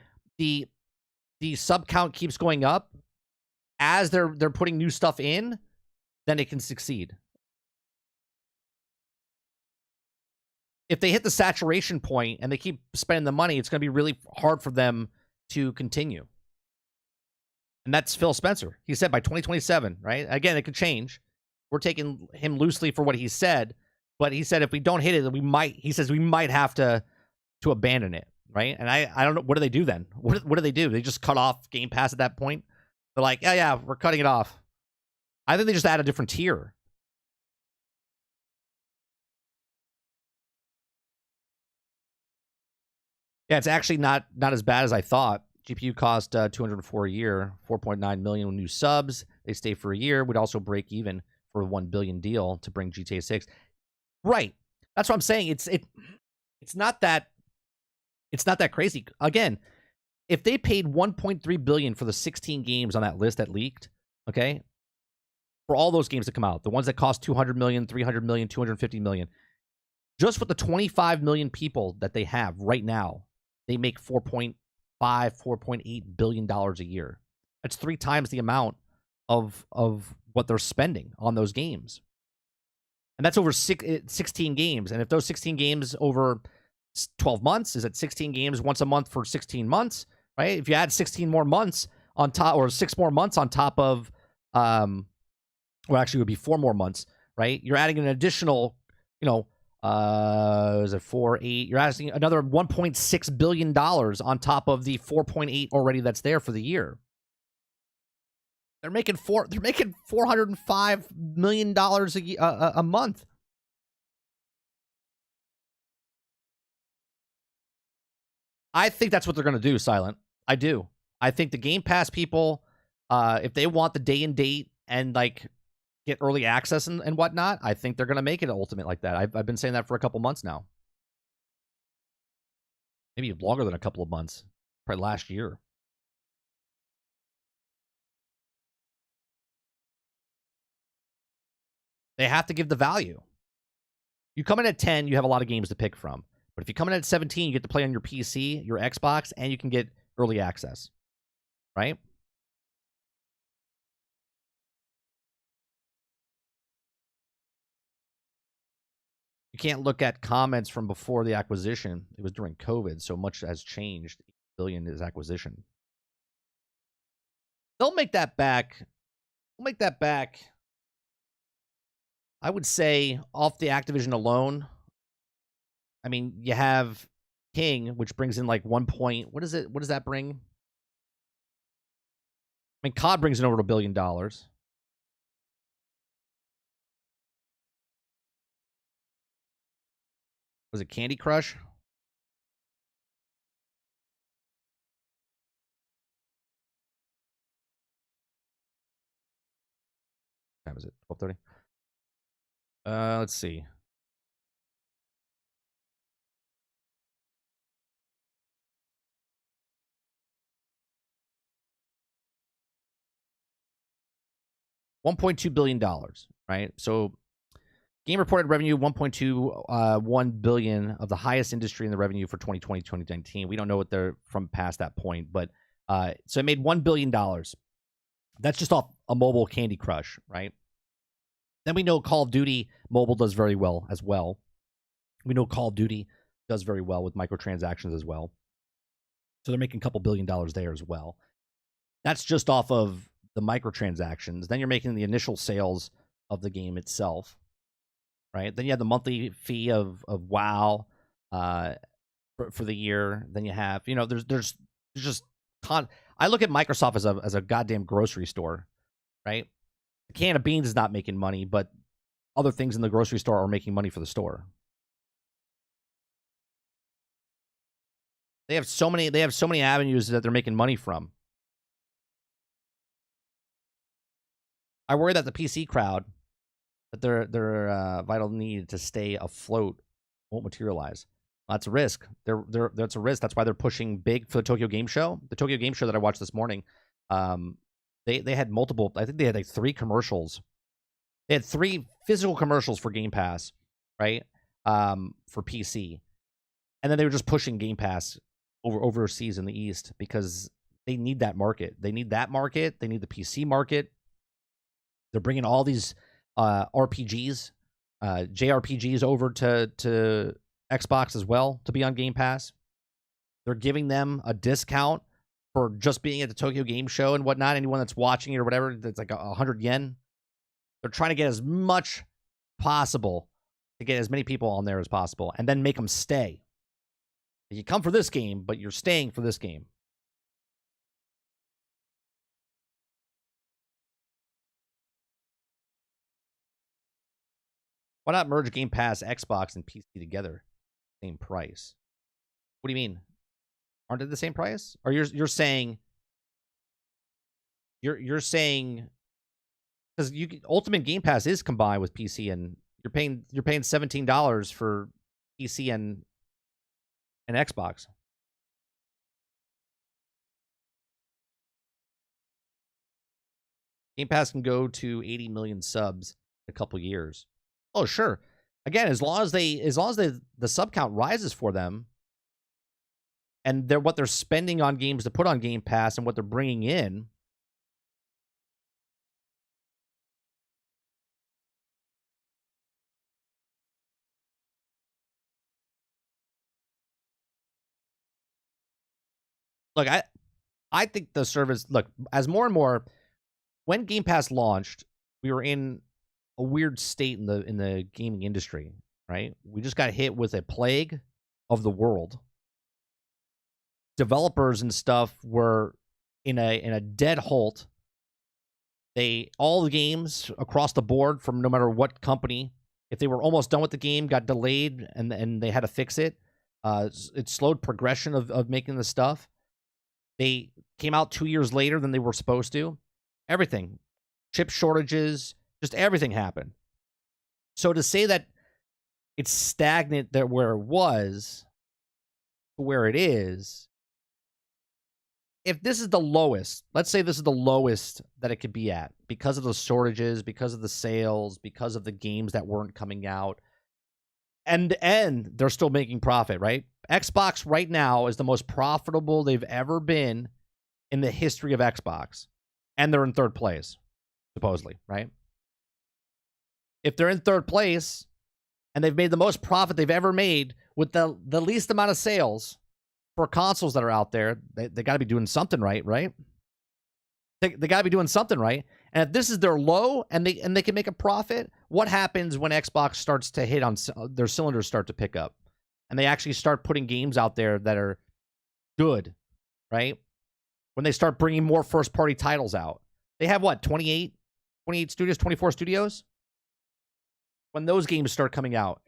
sub count keeps going up as they're putting new stuff in, then it can succeed. If they hit the saturation point and they keep spending the money, it's going to be really hard for them to continue. And that's Phil Spencer. He said by 2027, right? Again, it could change. We're taking him loosely for what he said, but he said if we don't hit it, we might have to abandon it, right? And I don't know, what do they do then? What do they do? They just cut off Game Pass at that point? They're like, yeah, we're cutting it off. I think they just add a different tier. Yeah, it's actually not as bad as I thought. GPU cost $204 a year, 4.9 million with new subs. They stay for a year. Would also break even for a $1 billion deal to bring GTA 6. Right. That's what I'm saying. It's not that crazy. Again, if they paid 1.3 billion for the 16 games on that list that leaked, okay, for all those games that come out, the ones that cost 200 million, 300 million, 250 million, just with the 25 million people that they have right now, they make 4.5, 4.8 billion dollars a year. That's 3 times the amount of what they're spending on those games. And that's over 16 games. And if those 16 games over 12 months, is it 16 games once a month for 16 months, right? If you add 16 more months on top, or 6 more months on top of, well, actually it would be 4 more months, right? You're adding an additional, is it 4, 8? You're adding another $1.6 billion on top of the 4.8 already that's there for the year. They're making $405 million a month. I think that's what they're going to do, Silent. I do. I think the Game Pass people, if they want the day and date and like get early access and whatnot, I think they're going to make it Ultimate like that. I've been saying that for a couple months now. Maybe longer than a couple of months. Probably last year. They have to give the value. You come in at 10, you have a lot of games to pick from. But if you come in at 17, you get to play on your PC, your Xbox, and you can get early access. Right? You can't look at comments from before the acquisition. It was during COVID, so much has changed. $1 billion is acquisition. They'll make that back. I would say off the Activision alone. I mean, you have King, which brings in like 1 point. What is it? What does that bring? I mean, COD brings in over $1 billion. Was it Candy Crush? What time is it? 12:30. Let's see. $1.2 billion, right? So game reported revenue, 1.21 billion, of the highest industry in the revenue for 2020, 2019. We don't know what they're from past that point, but so it made $1 billion. That's just off a mobile Candy Crush, right? Then we know Call of Duty mobile does very well as well. We know Call of Duty does very well with microtransactions as well. So they're making a couple $1 billion there as well. That's just off of the microtransactions. Then you're making the initial sales of the game itself, right? Then you have the monthly fee of WoW for the year. Then you have, there's just I look at Microsoft as a goddamn grocery store, right? A can of beans is not making money, but other things in the grocery store are making money for the store. They have so many avenues that they're making money from. I worry that the PC crowd, that their vital need to stay afloat won't materialize. That's a risk. That's a risk. That's why they're pushing big for the Tokyo Game Show. The Tokyo Game Show that I watched this morning, they had multiple. I think they had like 3 commercials. They had 3 physical commercials for Game Pass, right? For PC, and then they were just pushing Game Pass overseas in the East because they need that market. They need that market. They need the PC market. They're bringing all these RPGs, JRPGs over to Xbox as well to be on Game Pass. They're giving them a discount for just being at the Tokyo Game Show and whatnot. Anyone that's watching it or whatever, that's like 100 yen. They're trying to get as much possible to get as many people on there as possible and then make them stay. You come for this game, but you're staying for this game. Why not merge Game Pass, Xbox, and PC together? Same price. What do you mean? Aren't they the same price? Or you're saying you're saying because Ultimate Game Pass is combined with PC and you're paying $17 for PC and Xbox. Game Pass can go to 80 million subs in a couple years. Oh, sure. Again, as long as the sub count rises for them, and what they're spending on games to put on Game Pass and what they're bringing in. Look, I think the service, look, as more and more, when Game Pass launched, we were in a weird state in the gaming industry, right? We just got hit with a plague of the world. Developers and stuff were in a dead halt. All the games across the board from no matter what company, if they were almost done with the game, got delayed and they had to fix it. It slowed progression of making the stuff. They came out 2 years later than they were supposed to. Everything. Chip shortages, just everything happened. So to say that it's stagnant there where it was to where it is, if this is the lowest, let's say this is the lowest that it could be at because of the shortages, because of the sales, because of the games that weren't coming out, and they're still making profit, right? Xbox right now is the most profitable they've ever been in the history of Xbox, and they're in third place, supposedly, right? If they're in third place and they've made the most profit they've ever made with the least amount of sales for consoles that are out there, they got to be doing something right, right? They got to be doing something right. And if this is their low and they can make a profit, what happens when Xbox starts to hit on their cylinders start to pick up and they actually start putting games out there that are good, right? When they start bringing more first-party titles out. They have what, 28 studios, 24 studios? When those games start coming out.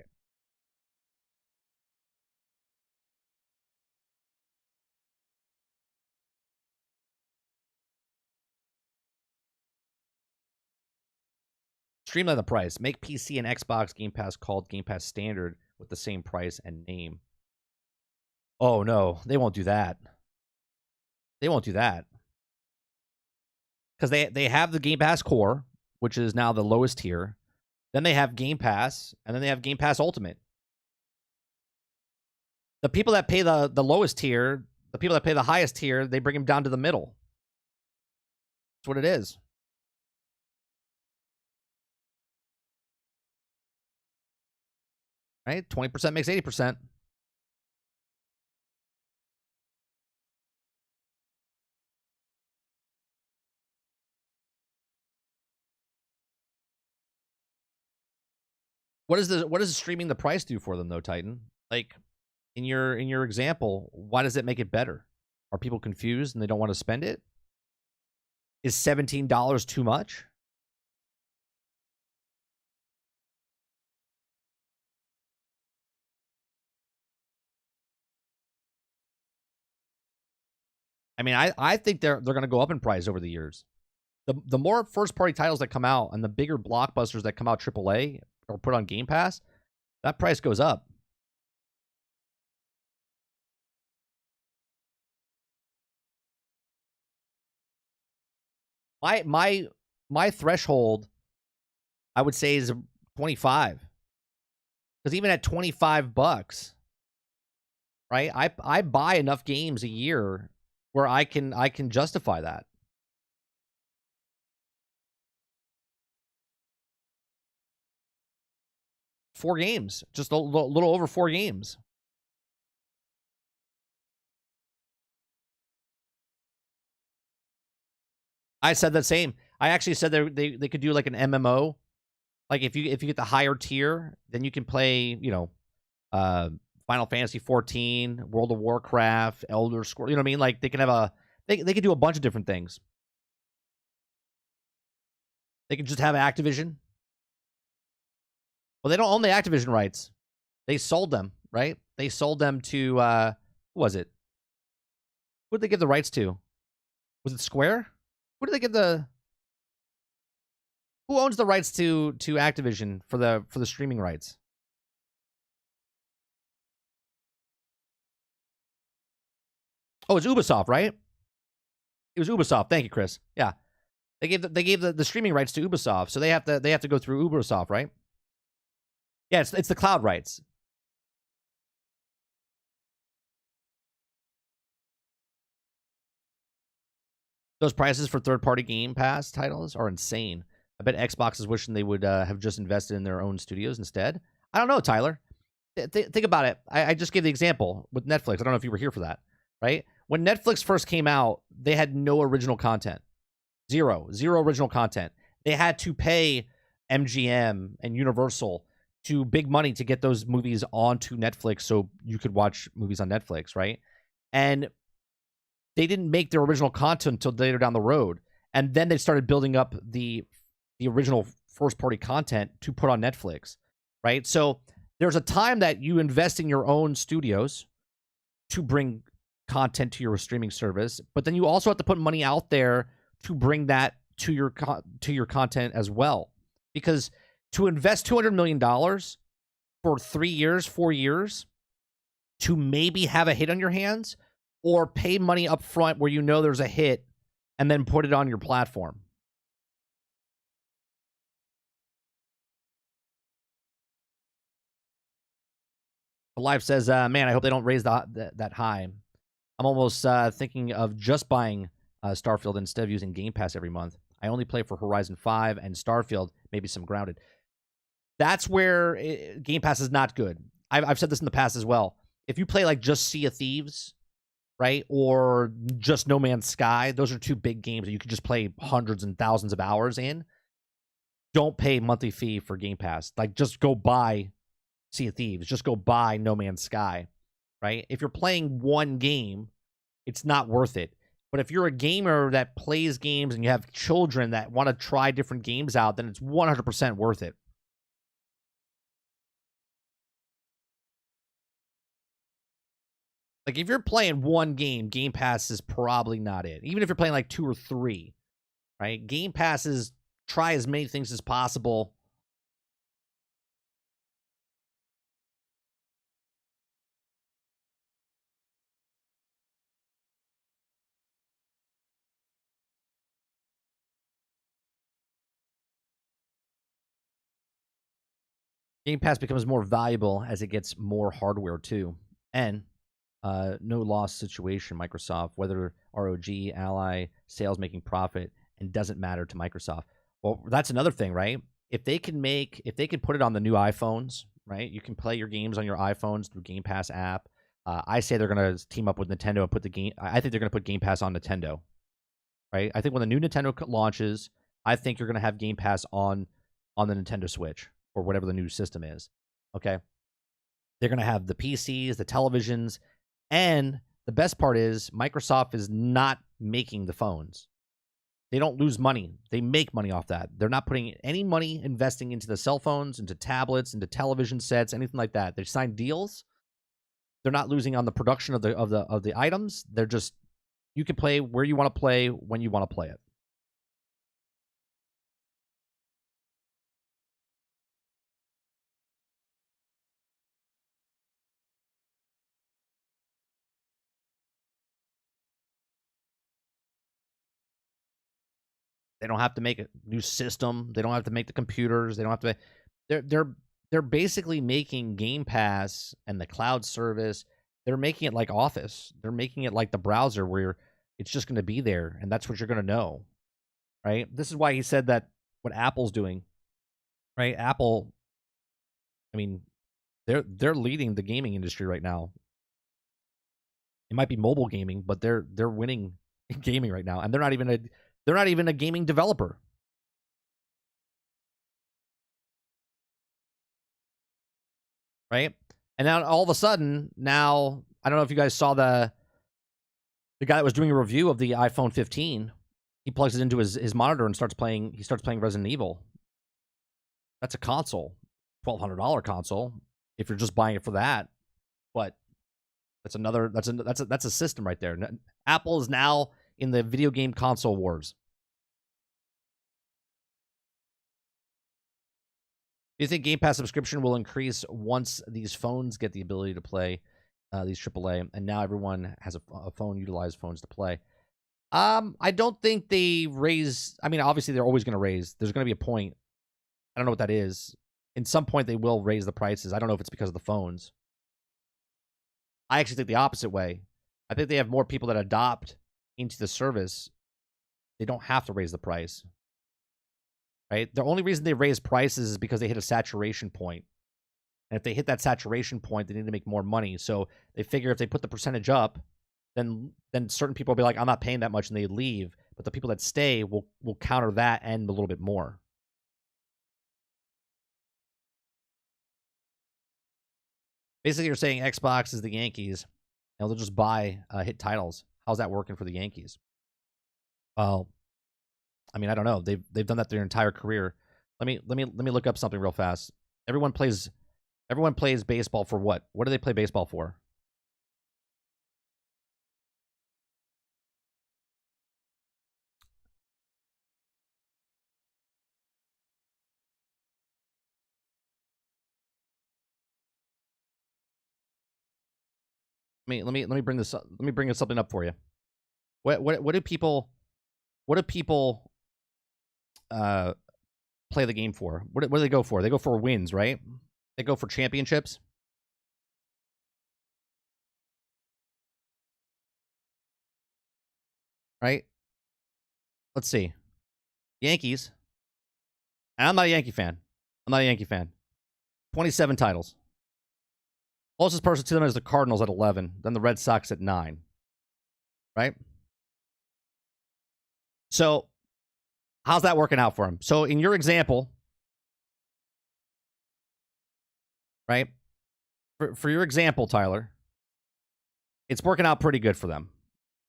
Streamline the price. Make PC and Xbox Game Pass called Game Pass Standard with the same price and name. Oh, no. They won't do that. They won't do that. Because they have the Game Pass Core, which is now the lowest tier. Then they have Game Pass, and then they have Game Pass Ultimate. The people that pay the lowest tier, the people that pay the highest tier, they bring them down to the middle. That's what it is. Right? 20% makes 80%. What does streaming the price do for them though, Titan? Like in your example, why does it make it better? Are people confused and they don't want to spend it? Is $17 too much? I mean, I think they're going to go up in price over the years. The more first party titles that come out and the bigger blockbusters that come out AAA or put on Game Pass, that price goes up. My threshold, I would say, is 25. Because even at $25, right? I buy enough games a year where I can justify that. Four games, just a little over 4 games. I said the same. I actually said they could do like an MMO. Like if you get the higher tier, then you can play, Final Fantasy 14, World of Warcraft, Elder Scrolls. You know what I mean? Like they can have they could do a bunch of different things. They can just have Activision. Well, they don't own the Activision rights. They sold them, right? They sold them to who was it? Who did they give the rights to? Was it Square? Who did they give the? Who owns the rights to Activision for the streaming rights? Oh, it's Ubisoft, right? It was Ubisoft. Thank you, Chris. Yeah. They gave the streaming rights to Ubisoft, so they have to go through Ubisoft, right? Yeah, it's the cloud rights. Those prices for third-party Game Pass titles are insane. I bet Xbox is wishing they would have just invested in their own studios instead. I don't know, Tyler. Think about it. I just gave the example with Netflix. I don't know if you were here for that, right? When Netflix first came out, they had no original content. Zero original content. They had to pay MGM and Universal to big money to get those movies onto Netflix so you could watch movies on Netflix, right? And they didn't make their original content until later down the road. And then they started building up the original first-party content to put on Netflix, right? So there's a time that you invest in your own studios to bring content to your streaming service, but then you also have to put money out there to bring that to your content as well. Because to invest $200 million for 3 years, 4 years, to maybe have a hit on your hands, or pay money up front where you know there's a hit and then put it on your platform. Life says, man, I hope they don't raise that high. I'm almost thinking of just buying Starfield instead of using Game Pass every month. I only play for Horizon 5 and Starfield, maybe some Grounded. That's where Game Pass is not good. I've said this in the past as well. If you play like just Sea of Thieves, right, or just No Man's Sky, those are two big games that you could just play hundreds and thousands of hours in. Don't pay monthly fee for Game Pass. Like, just go buy Sea of Thieves. Just go buy No Man's Sky, right? If you're playing one game, it's not worth it. But if you're a gamer that plays games and you have children that want to try different games out, then it's 100% worth it. Like, if you're playing one game, Game Pass is probably not it. Even if you're playing like 2 or 3, right? Game Pass is try as many things as possible. Game Pass becomes more valuable as it gets more hardware too. And no loss situation, Microsoft, whether ROG, Ally, sales making profit, and doesn't matter to Microsoft. Well, that's another thing, right? If they can put it on the new iPhones, right? You can play your games on your iPhones through Game Pass app. I say they're going to team up with Nintendo and put the game. I think they're going to put Game Pass on Nintendo, right? I think when the new Nintendo launches, I think you're going to have Game Pass on the Nintendo Switch or whatever the new system is. Okay, they're going to have the PCs, the televisions, and the best part is Microsoft is not making the phones. They don't lose money. They make money off that. They're not putting any money investing into the cell phones, into tablets, into television sets, anything like that. They sign deals. They're not losing on the production of the items. They're just, you can play where you want to play when you want to play it. They don't have to make a new system. They don't have to make the computers. They don't have to. They're basically making Game Pass and the cloud service. They're making it like Office. They're making it like the browser where it's just going to be there, and that's what you're going to know, right? This is why he said that what Apple's doing, right? Apple, I mean, they're leading the gaming industry right now. It might be mobile gaming, but they're winning in gaming right now, and they're not even a gaming developer. Right? And now all of a sudden, now I don't know if you guys saw the guy that was doing a review of the iPhone 15. He plugs it into his monitor and starts playing Resident Evil. That's a console. $1,200 console if you're just buying it for that. But that's a system right there. Apple is now in the video game console wars. Do you think Game Pass subscription will increase once these phones get the ability to play these AAA, and now everyone has a phone, utilized phones to play? I don't think they raise. I mean, obviously they're always going to raise. There's going to be a point. I don't know what that is. In some point, they will raise the prices. I don't know if it's because of the phones. I actually think the opposite way. I think they have more people that adopt into the service. They don't have to raise the price, right? The only reason they raise prices is because they hit a saturation point. And if they hit that saturation point, they need to make more money. So they figure if they put the percentage up, then certain people will be like, I'm not paying that much, and they leave. But the people that stay will counter that and a little bit more. Basically, you're saying Xbox is the Yankees, and they'll just buy hit titles. How's that working for the Yankees? Well, I mean, I don't know. They've done that their entire career. Let me look up something real fast. Everyone plays baseball for what? What do they play baseball for? Let me bring this up. Let me bring something up for you. What do people play the game for? What do they go for? They go for wins, right? They go for championships. Right? Let's see. Yankees. And I'm not a Yankee fan. 27 titles. Closest person to them is the Cardinals at 11. Then the Red Sox at 9. Right? So, how's that working out for them? So, in your example, right? For your example, Tyler, it's working out pretty good for them.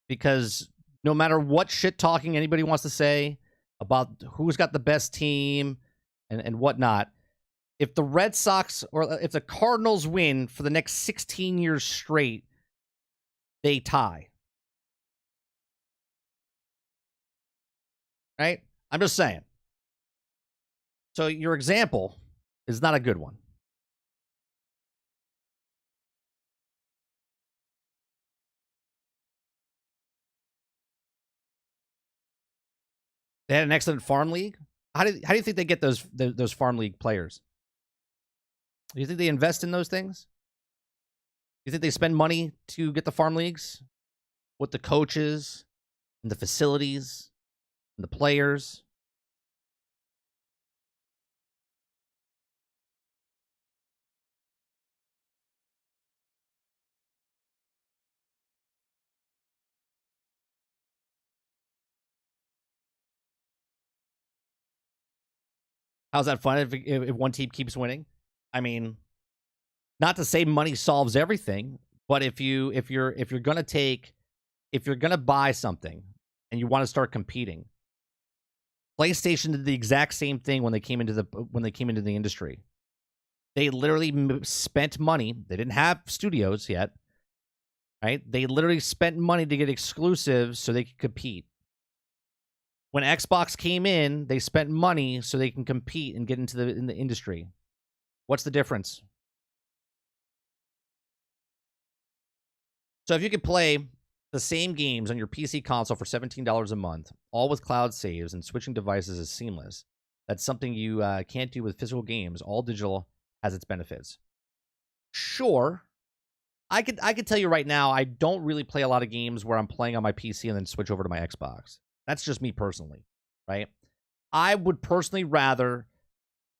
Because no matter what shit talking anybody wants to say about who's got the best team and whatnot, if the Red Sox or if the Cardinals win for the next 16 years straight, they tie. Right? I'm just saying. So your example is not a good one. They had an excellent farm league. How do you think they get those farm league players? Do you think they invest in those things? Do you think they spend money to get the farm leagues with the coaches and the facilities and the players? How's that fun if one team keeps winning? I mean, not to say money solves everything, but if you're gonna buy something and you want to start competing, PlayStation did the exact same thing when they came into the industry. They literally spent money. They didn't have studios yet, right? They literally spent money to get exclusives so they could compete. When Xbox came in, they spent money so they can compete and get into the industry. What's the difference? So if you could play the same games on your PC console for $17 a month, all with cloud saves and switching devices is seamless. That's something you can't do with physical games. All digital has its benefits. Sure, I could tell you right now, I don't really play a lot of games where I'm playing on my PC and then switch over to my Xbox. That's just me personally, right? I would personally rather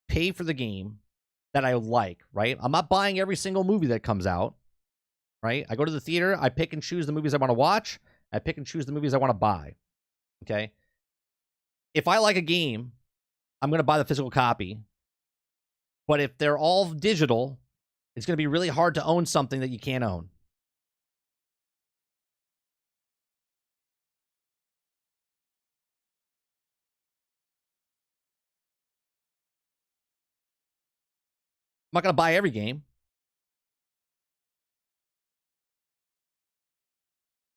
pay for the game that I like, right? I'm not buying every single movie that comes out, right? I go to the theater, I pick and choose the movies I want to watch, I pick and choose the movies I want to buy, okay? If I like a game, I'm going to buy the physical copy. But if they're all digital, it's going to be really hard to own something that you can't own. I'm not going to buy every game,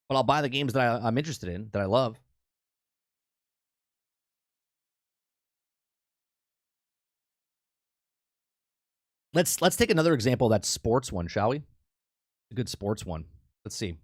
but I'll buy the games that I'm interested in, that I love. Let's take another example of that sports one, shall we? A good sports one. Let's see.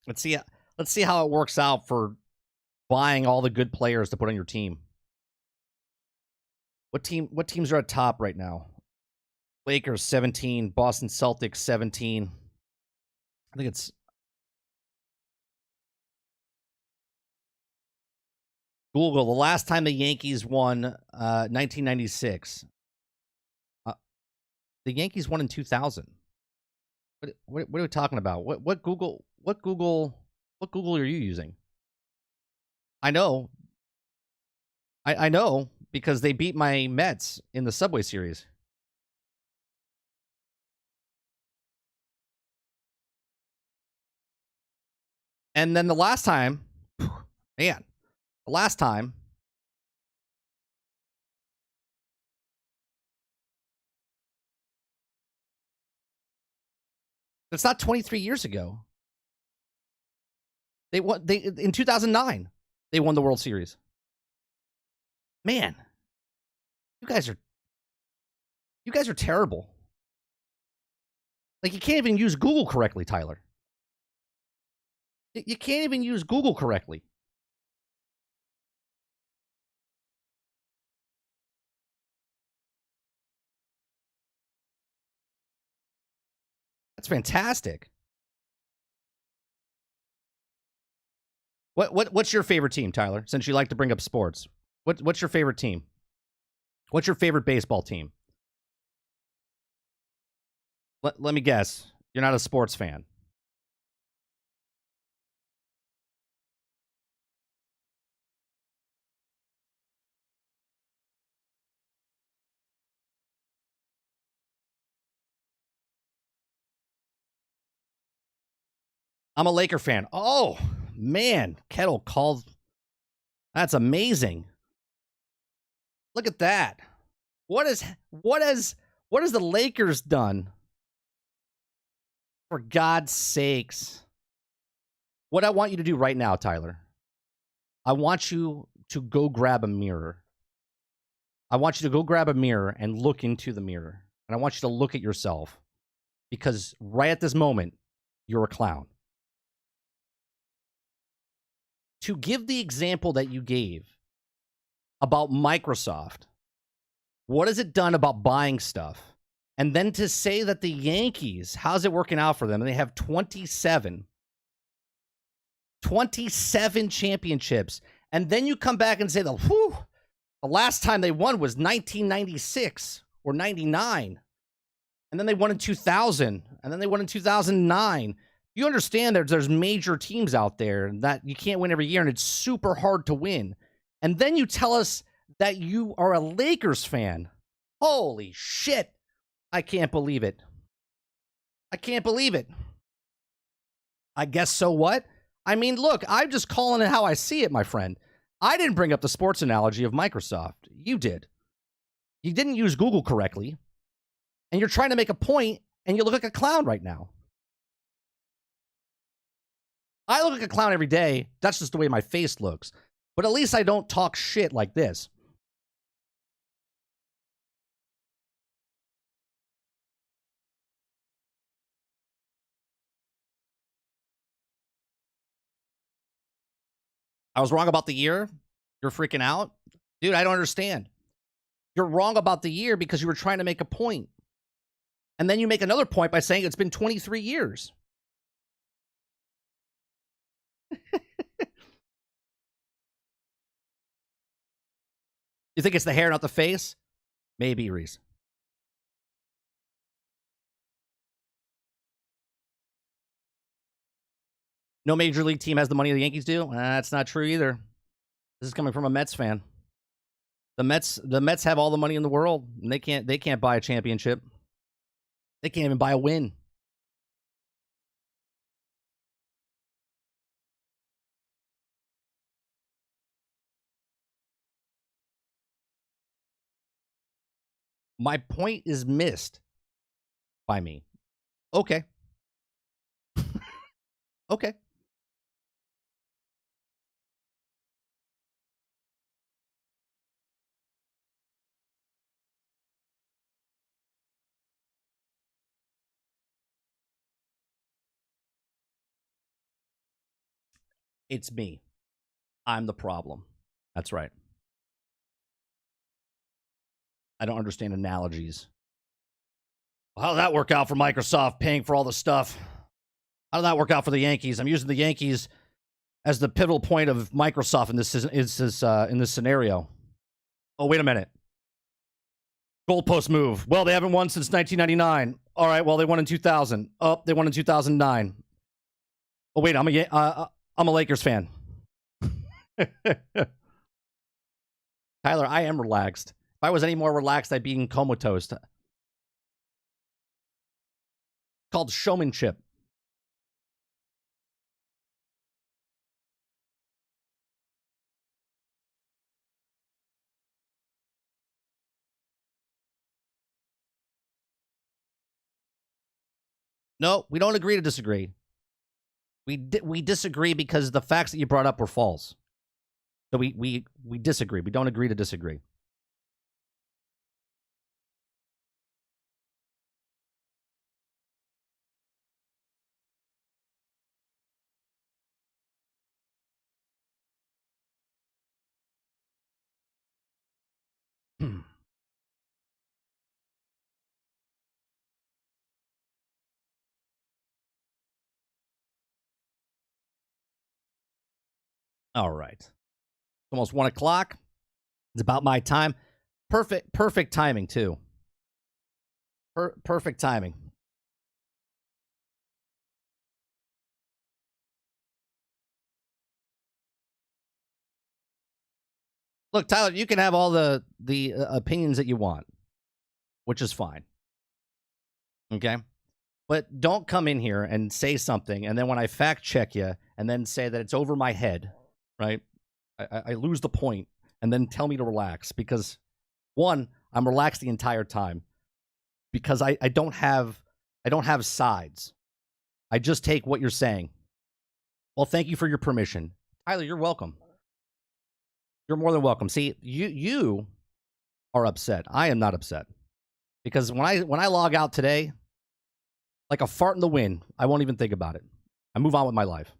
Let's see. Let's see how it works out for buying all the good players to put on your team. What teams are at top right now? Lakers 17, Boston Celtics 17. I think it's Google. The last time the Yankees won, 1996. The Yankees won in 2000. What are we talking about? What Google are you using? I know. I know because they beat my Mets in the Subway Series. And then the last time, man, the last time, it's not 23 years ago. They won. They in 2009. They won the World Series. Man, you guys are terrible. Like you can't even use Google correctly, Tyler. You can't even use Google correctly. That's fantastic. What's your favorite team, Tyler? Since you like to bring up sports, what's your favorite team? What's your favorite baseball team? Let me guess. You're not a sports fan. I'm a Laker fan. Oh, man. Kettle called. That's amazing. Look at that. What has the Lakers done? For God's sakes. What I want you to do right now, Tyler. I want you to go grab a mirror. I want you to go grab a mirror and look into the mirror. And I want you to look at yourself. Because right at this moment, you're a clown. To give the example that you gave about Microsoft, what has it done about buying stuff? And then to say that the Yankees, how's it working out for them? And they have 27 championships. And then you come back and say, the last time they won was 1996 or 99. And then they won in 2000. And then they won in 2009. You understand there's major teams out there that you can't win every year, and it's super hard to win. And then you tell us that you are a Lakers fan. Holy shit. I can't believe it. I can't believe it. I guess so what? I mean, look, I'm just calling it how I see it, my friend. I didn't bring up the sports analogy of Microsoft. You did. You didn't use Google correctly. And you're trying to make a point, and you look like a clown right now. I look like a clown every day. That's just the way my face looks. But at least I don't talk shit like this. I was wrong about the year. You're freaking out. Dude, I don't understand. You're wrong about the year because you were trying to make a point. And then you make another point by saying it's been 23 years. You think it's the hair, not the face? Maybe, Reese. No major league team has the money the Yankees do? That's not true either. This is coming from a Mets fan. The Mets have all the money in the world, and they can't buy a championship. They can't even buy a win. My point is missed by me. Okay. Okay. It's me. I'm the problem. That's right. I don't understand analogies. Well, how did that work out for Microsoft paying for all the stuff? How did that work out for the Yankees? I'm using the Yankees as the pivotal point of Microsoft in this scenario. Oh, wait a minute. Goalpost move. Well, they haven't won since 1999. All right. Well, they won in 2000. Oh, they won in 2009. Oh, wait. I'm a Lakers fan. Tyler, I am relaxed. If I was any more relaxed, I'd be in comatose. Called showmanship. No, we don't agree to disagree. We disagree because the facts that you brought up were false. So we disagree. We don't agree to disagree. All right. It's almost 1 o'clock. It's about my time. Perfect timing, too. Perfect timing. Look, Tyler, you can have all the opinions that you want, which is fine. Okay? But don't come in here and say something, and then when I fact check you, and then say that it's over my head, right? I lose the point, and then tell me to relax because, one, I'm relaxed the entire time because I don't have sides. I just take what you're saying. Well, thank you for your permission, Tyler. You're welcome. You're more than welcome. See, you are upset. I am not upset because when I log out today, like a fart in the wind, I won't even think about it. I move on with my life.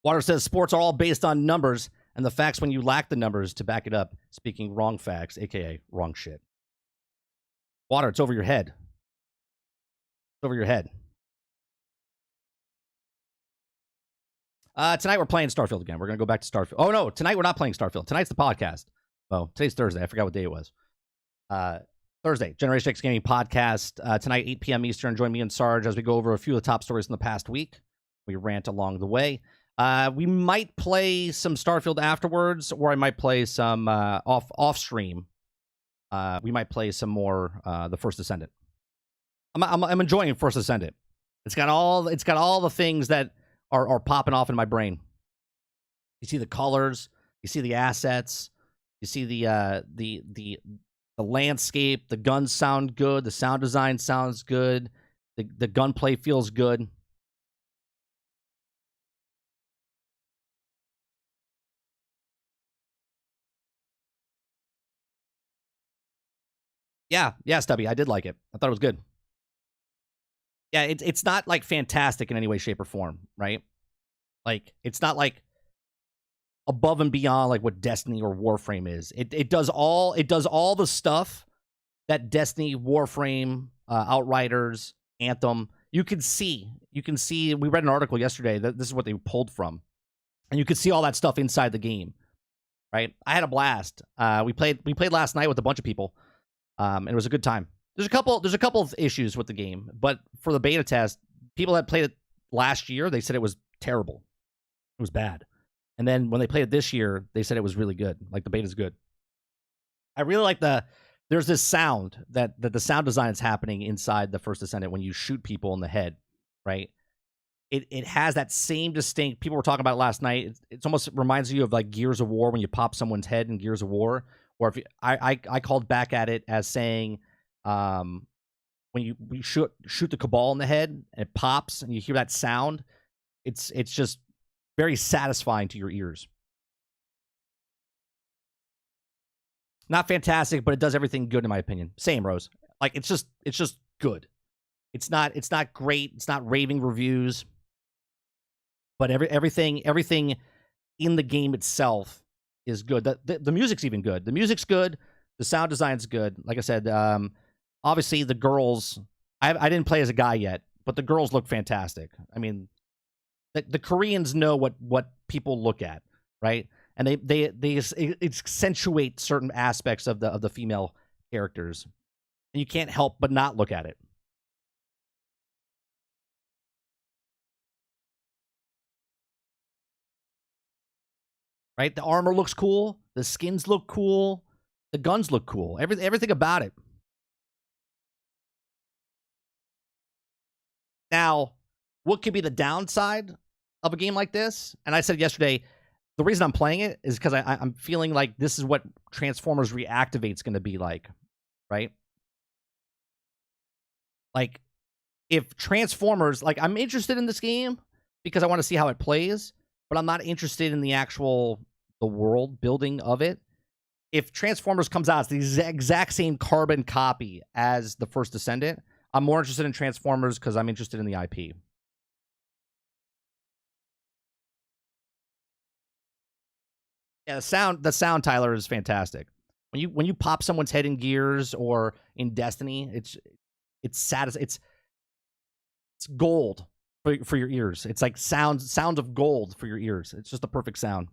Water says sports are all based on numbers and the facts when you lack the numbers to back it up. Speaking wrong facts, aka wrong shit. Water, it's over your head. It's over your head. Tonight we're playing Starfield again. We're going to go back to Starfield. Oh, no. Tonight we're not playing Starfield. Tonight's the podcast. Well, today's Thursday. I forgot what day it was. Thursday, Generation X Gaming Podcast. Tonight, 8 p.m. Eastern. Join me and Sarge as we go over a few of the top stories in the past week. We rant along the way. We might play some Starfield afterwards, or I might play some off stream. We might play some more the First Ascendant. I'm enjoying First Ascendant. It's got all the things that are popping off in my brain. You see the colors, you see the assets, you see the landscape, the guns sound good, the sound design sounds good, the gunplay feels good. Yeah, Stubby, I did like it. I thought it was good. Yeah, it's not like fantastic in any way, shape, or form, right? Like it's not like above and beyond like what Destiny or Warframe is. It does all the stuff that Destiny, Warframe, Outriders, Anthem. You can see. We read an article yesterday that this is what they pulled from, and you could see all that stuff inside the game. Right? I had a blast. We played last night with a bunch of people, and it was a good time. There's a couple of issues with the game, but for the beta test, people that played it last year, they said it was terrible. It was bad. And then when they played it this year, they said it was really good. Like the beta's good. I really like there's this sound that the sound design is happening inside the First Ascendant when you shoot people in the head, right? It has that same distinct. People were talking about it last night. It almost reminds you of like Gears of War when you pop someone's head in Gears of War. Or if I called back at it as saying, when you shoot the Cabal in the head and it pops and you hear that sound, it's just very satisfying to your ears. Not fantastic, but it does everything good in my opinion. Same, Rose. Like it's just good. It's not great. It's not raving reviews, but everything in the game itself is good. The music's even good. The music's good. The sound design's good. Like I said, obviously the girls. I didn't play as a guy yet, but the girls look fantastic. I mean, the Koreans know what people look at, right? And they accentuate certain aspects of the female characters, and you can't help but not look at it. Right? The armor looks cool. The skins look cool. The guns look cool. Everything about it. Now, what could be the downside of a game like this? And I said yesterday, the reason I'm playing it is because I'm feeling like this is what Transformers Reactivate's going to be like, right? Like, if Transformers, like, I'm interested in this game because I want to see how it plays, but I'm not interested in the world building of it. If Transformers comes out, it's the exact same carbon copy as the first Descendant. I'm more interested in Transformers because I'm interested in the IP. Yeah, the sound, Tyler, is fantastic. When you pop someone's head in Gears or in Destiny, it's gold for your ears. It's like sounds of gold for your ears. It's just the perfect sound.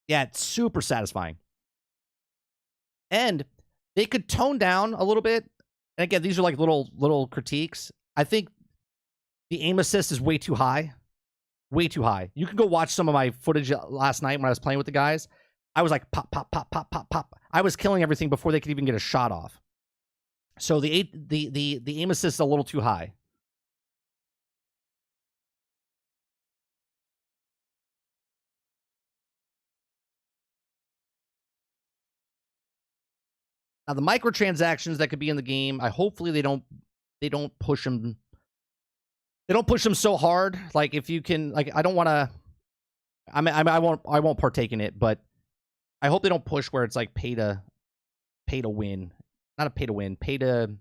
Yeah, it's super satisfying. And they could tone down a little bit. And again, these are like little critiques. I think the aim assist is way too high. Way too high. You can go watch some of my footage last night when I was playing with the guys. I was like pop, pop, pop, pop, pop, pop. I was killing everything before they could even get a shot off. So the aim assist is a little too high. Now the microtransactions that could be in the game, hopefully they don't push them. They don't push them so hard. Like if you can, like I don't want to. I won't partake in it, but I hope they don't push where it's like pay to win, not a pay to win, pay to.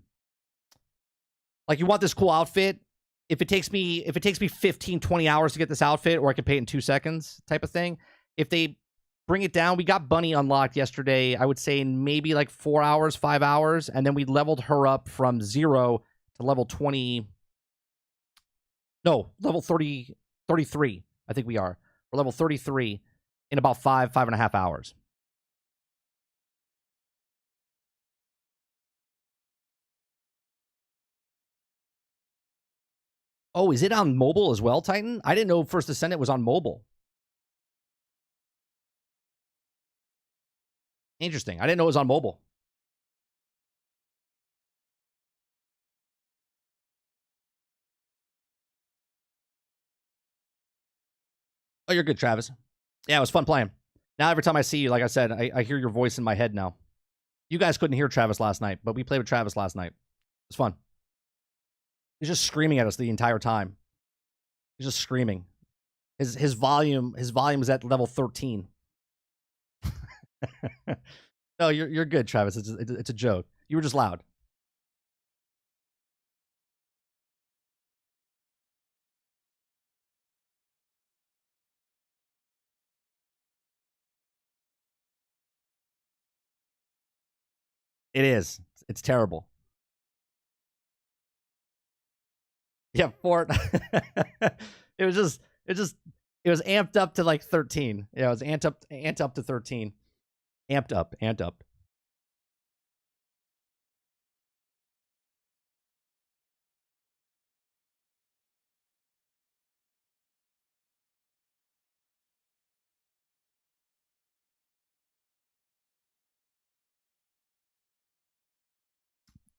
Like you want this cool outfit. If it takes me 15, 20 hours to get this outfit, or I can pay it in 2 seconds, type of thing. If they bring it down, we got Bunny unlocked yesterday. I would say in maybe like 4 hours, 5 hours, and then we leveled her up from 0 to level 20. No, level 30, 33. I think we are. We're level 33 in about 5.5 hours. Oh, is it on mobile as well, Titan? I didn't know First Descendant was on mobile. Interesting. I didn't know it was on mobile. Oh, you're good, Travis. Yeah, it was fun playing. Now every time I see you, like I said, I hear your voice in my head now. You guys couldn't hear Travis last night, but we played with Travis last night. It was fun. He's just screaming at us the entire time. He's just screaming. His volume is at level 13. No, you're good, Travis. It's a joke. You were just loud. It is. It's terrible. Yeah, Fort. it was amped up to like 13. Yeah, it was amped up to 13. Amped up.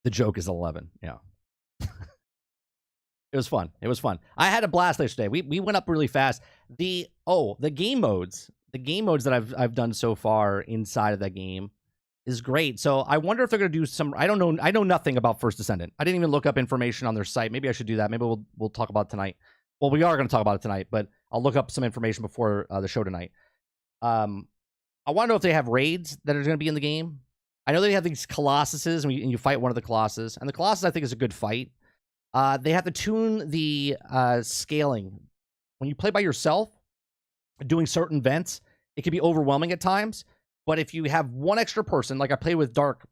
The joke is 11. Yeah. It was fun. It was fun. I had a blast yesterday. We went up really fast. The game modes that I've done so far inside of that game is great. So I wonder if they're going to do some. I don't know. I know nothing about First Descendant. I didn't even look up information on their site. Maybe I should do that. Maybe we'll talk about it tonight. Well, we are going to talk about it tonight, but I'll look up some information before the show tonight. I want to know if they have raids that are going to be in the game. I know they have these Colossuses, and you fight one of the Colossus. And the Colossus, I think, is a good fight. They have to tune the scaling. When you play by yourself, doing certain events, it can be overwhelming at times. But if you have one extra person, like I played with Dark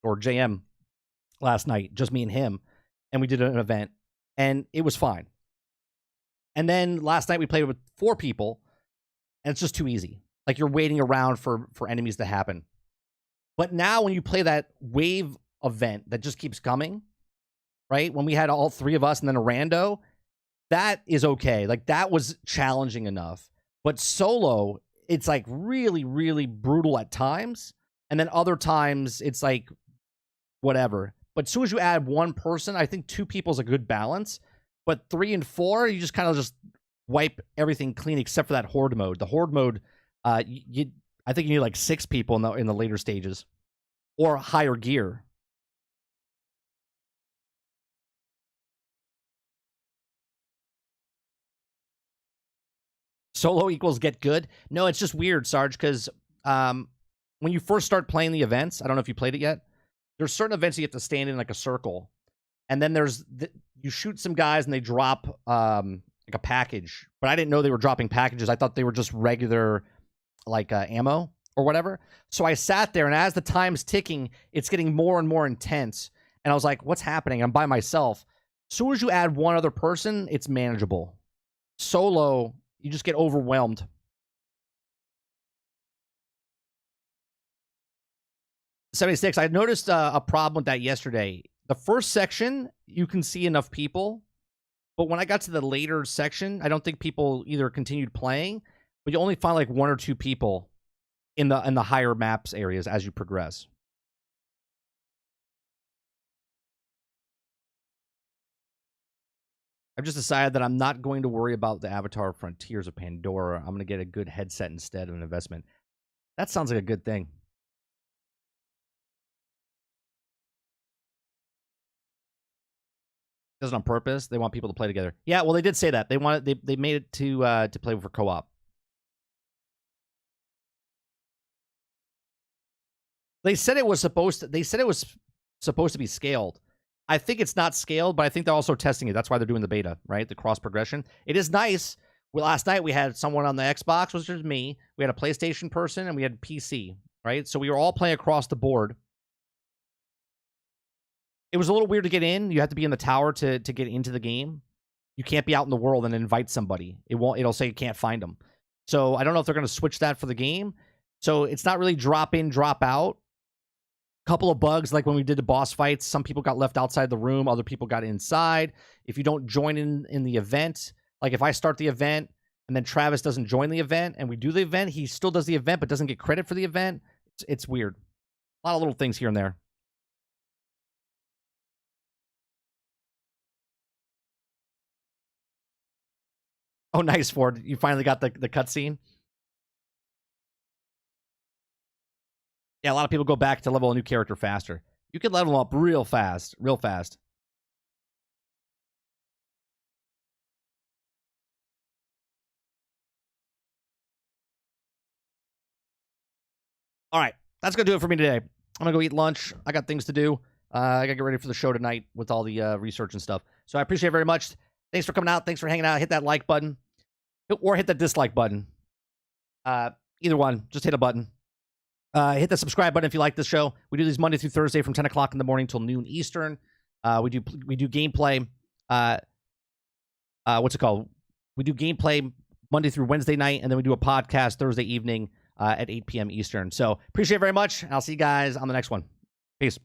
or JM last night, just me and him, and we did an event, and it was fine. And then last night we played with 4 people, and it's just too easy. Like you're waiting around for enemies to happen. But now when you play that wave event that just keeps coming, right? When we had all 3 of us and then a rando, that is okay. Like that was challenging enough. But solo, it's like really, really brutal at times. And then other times it's like whatever. But as soon as you add one person, I think 2 people is a good balance. But 3 and 4, you just kind of just wipe everything clean except for that horde mode. The horde mode, I think you need like 6 people in the later stages or higher gear. Solo equals get good. No, it's just weird, Sarge, because when you first start playing the events, I don't know if you played it yet, there's certain events you have to stand in like a circle. And then you shoot some guys and they drop like a package. But I didn't know they were dropping packages. I thought they were just regular like ammo or whatever. So I sat there, and as the time's ticking, it's getting more and more intense. And I was like, what's happening? I'm by myself. As soon as you add one other person, it's manageable. Solo, you just get overwhelmed. $76, I noticed a problem with that yesterday. The first section, you can see enough people. But when I got to the later section, I don't think people either continued playing, but you only find like 1 or 2 people in the higher maps areas as you progress. I've just decided that I'm not going to worry about the Avatar Frontiers of Pandora. I'm going to get a good headset instead of an investment. That sounds like a good thing. Does it on purpose. They want people to play together. Yeah, well, they did say that. They wanted they made it to play for co-op. They said it was supposed to be scaled. I think it's not scaled, but I think they're also testing it. That's why they're doing the beta, right? The cross progression. It is nice. Well, last night we had someone on the Xbox, which was me. We had a PlayStation person, and we had PC, right? So we were all playing across the board. It was a little weird to get in. You have to be in the tower to get into the game. You can't be out in the world and invite somebody. It'll say you can't find them. So I don't know if they're going to switch that for the game. So it's not really drop in, drop out. Couple of bugs, like when we did the boss fights, some people got left outside the room, other people got inside. If you don't join in the event, like if I start the event and then Travis doesn't join the event and we do the event, he still does the event but doesn't get credit for the event. It's weird. A lot of little things here and there. Oh, nice, Ford. You finally got the cutscene. Yeah, a lot of people go back to level a new character faster. You can level them up real fast, real fast. All right, that's going to do it for me today. I'm going to go eat lunch. I got things to do. I got to get ready for the show tonight with all the research and stuff. So I appreciate it very much. Thanks for coming out. Thanks for hanging out. Hit that like button or hit that dislike button. Either one. Just hit a button. Hit the subscribe button if you like this show. We do these Monday through Thursday from 10 o'clock in the morning till noon Eastern. We do gameplay. What's it called? We do gameplay Monday through Wednesday night, and then we do a podcast Thursday evening at 8 p.m. Eastern. So appreciate it very much, and I'll see you guys on the next one. Peace.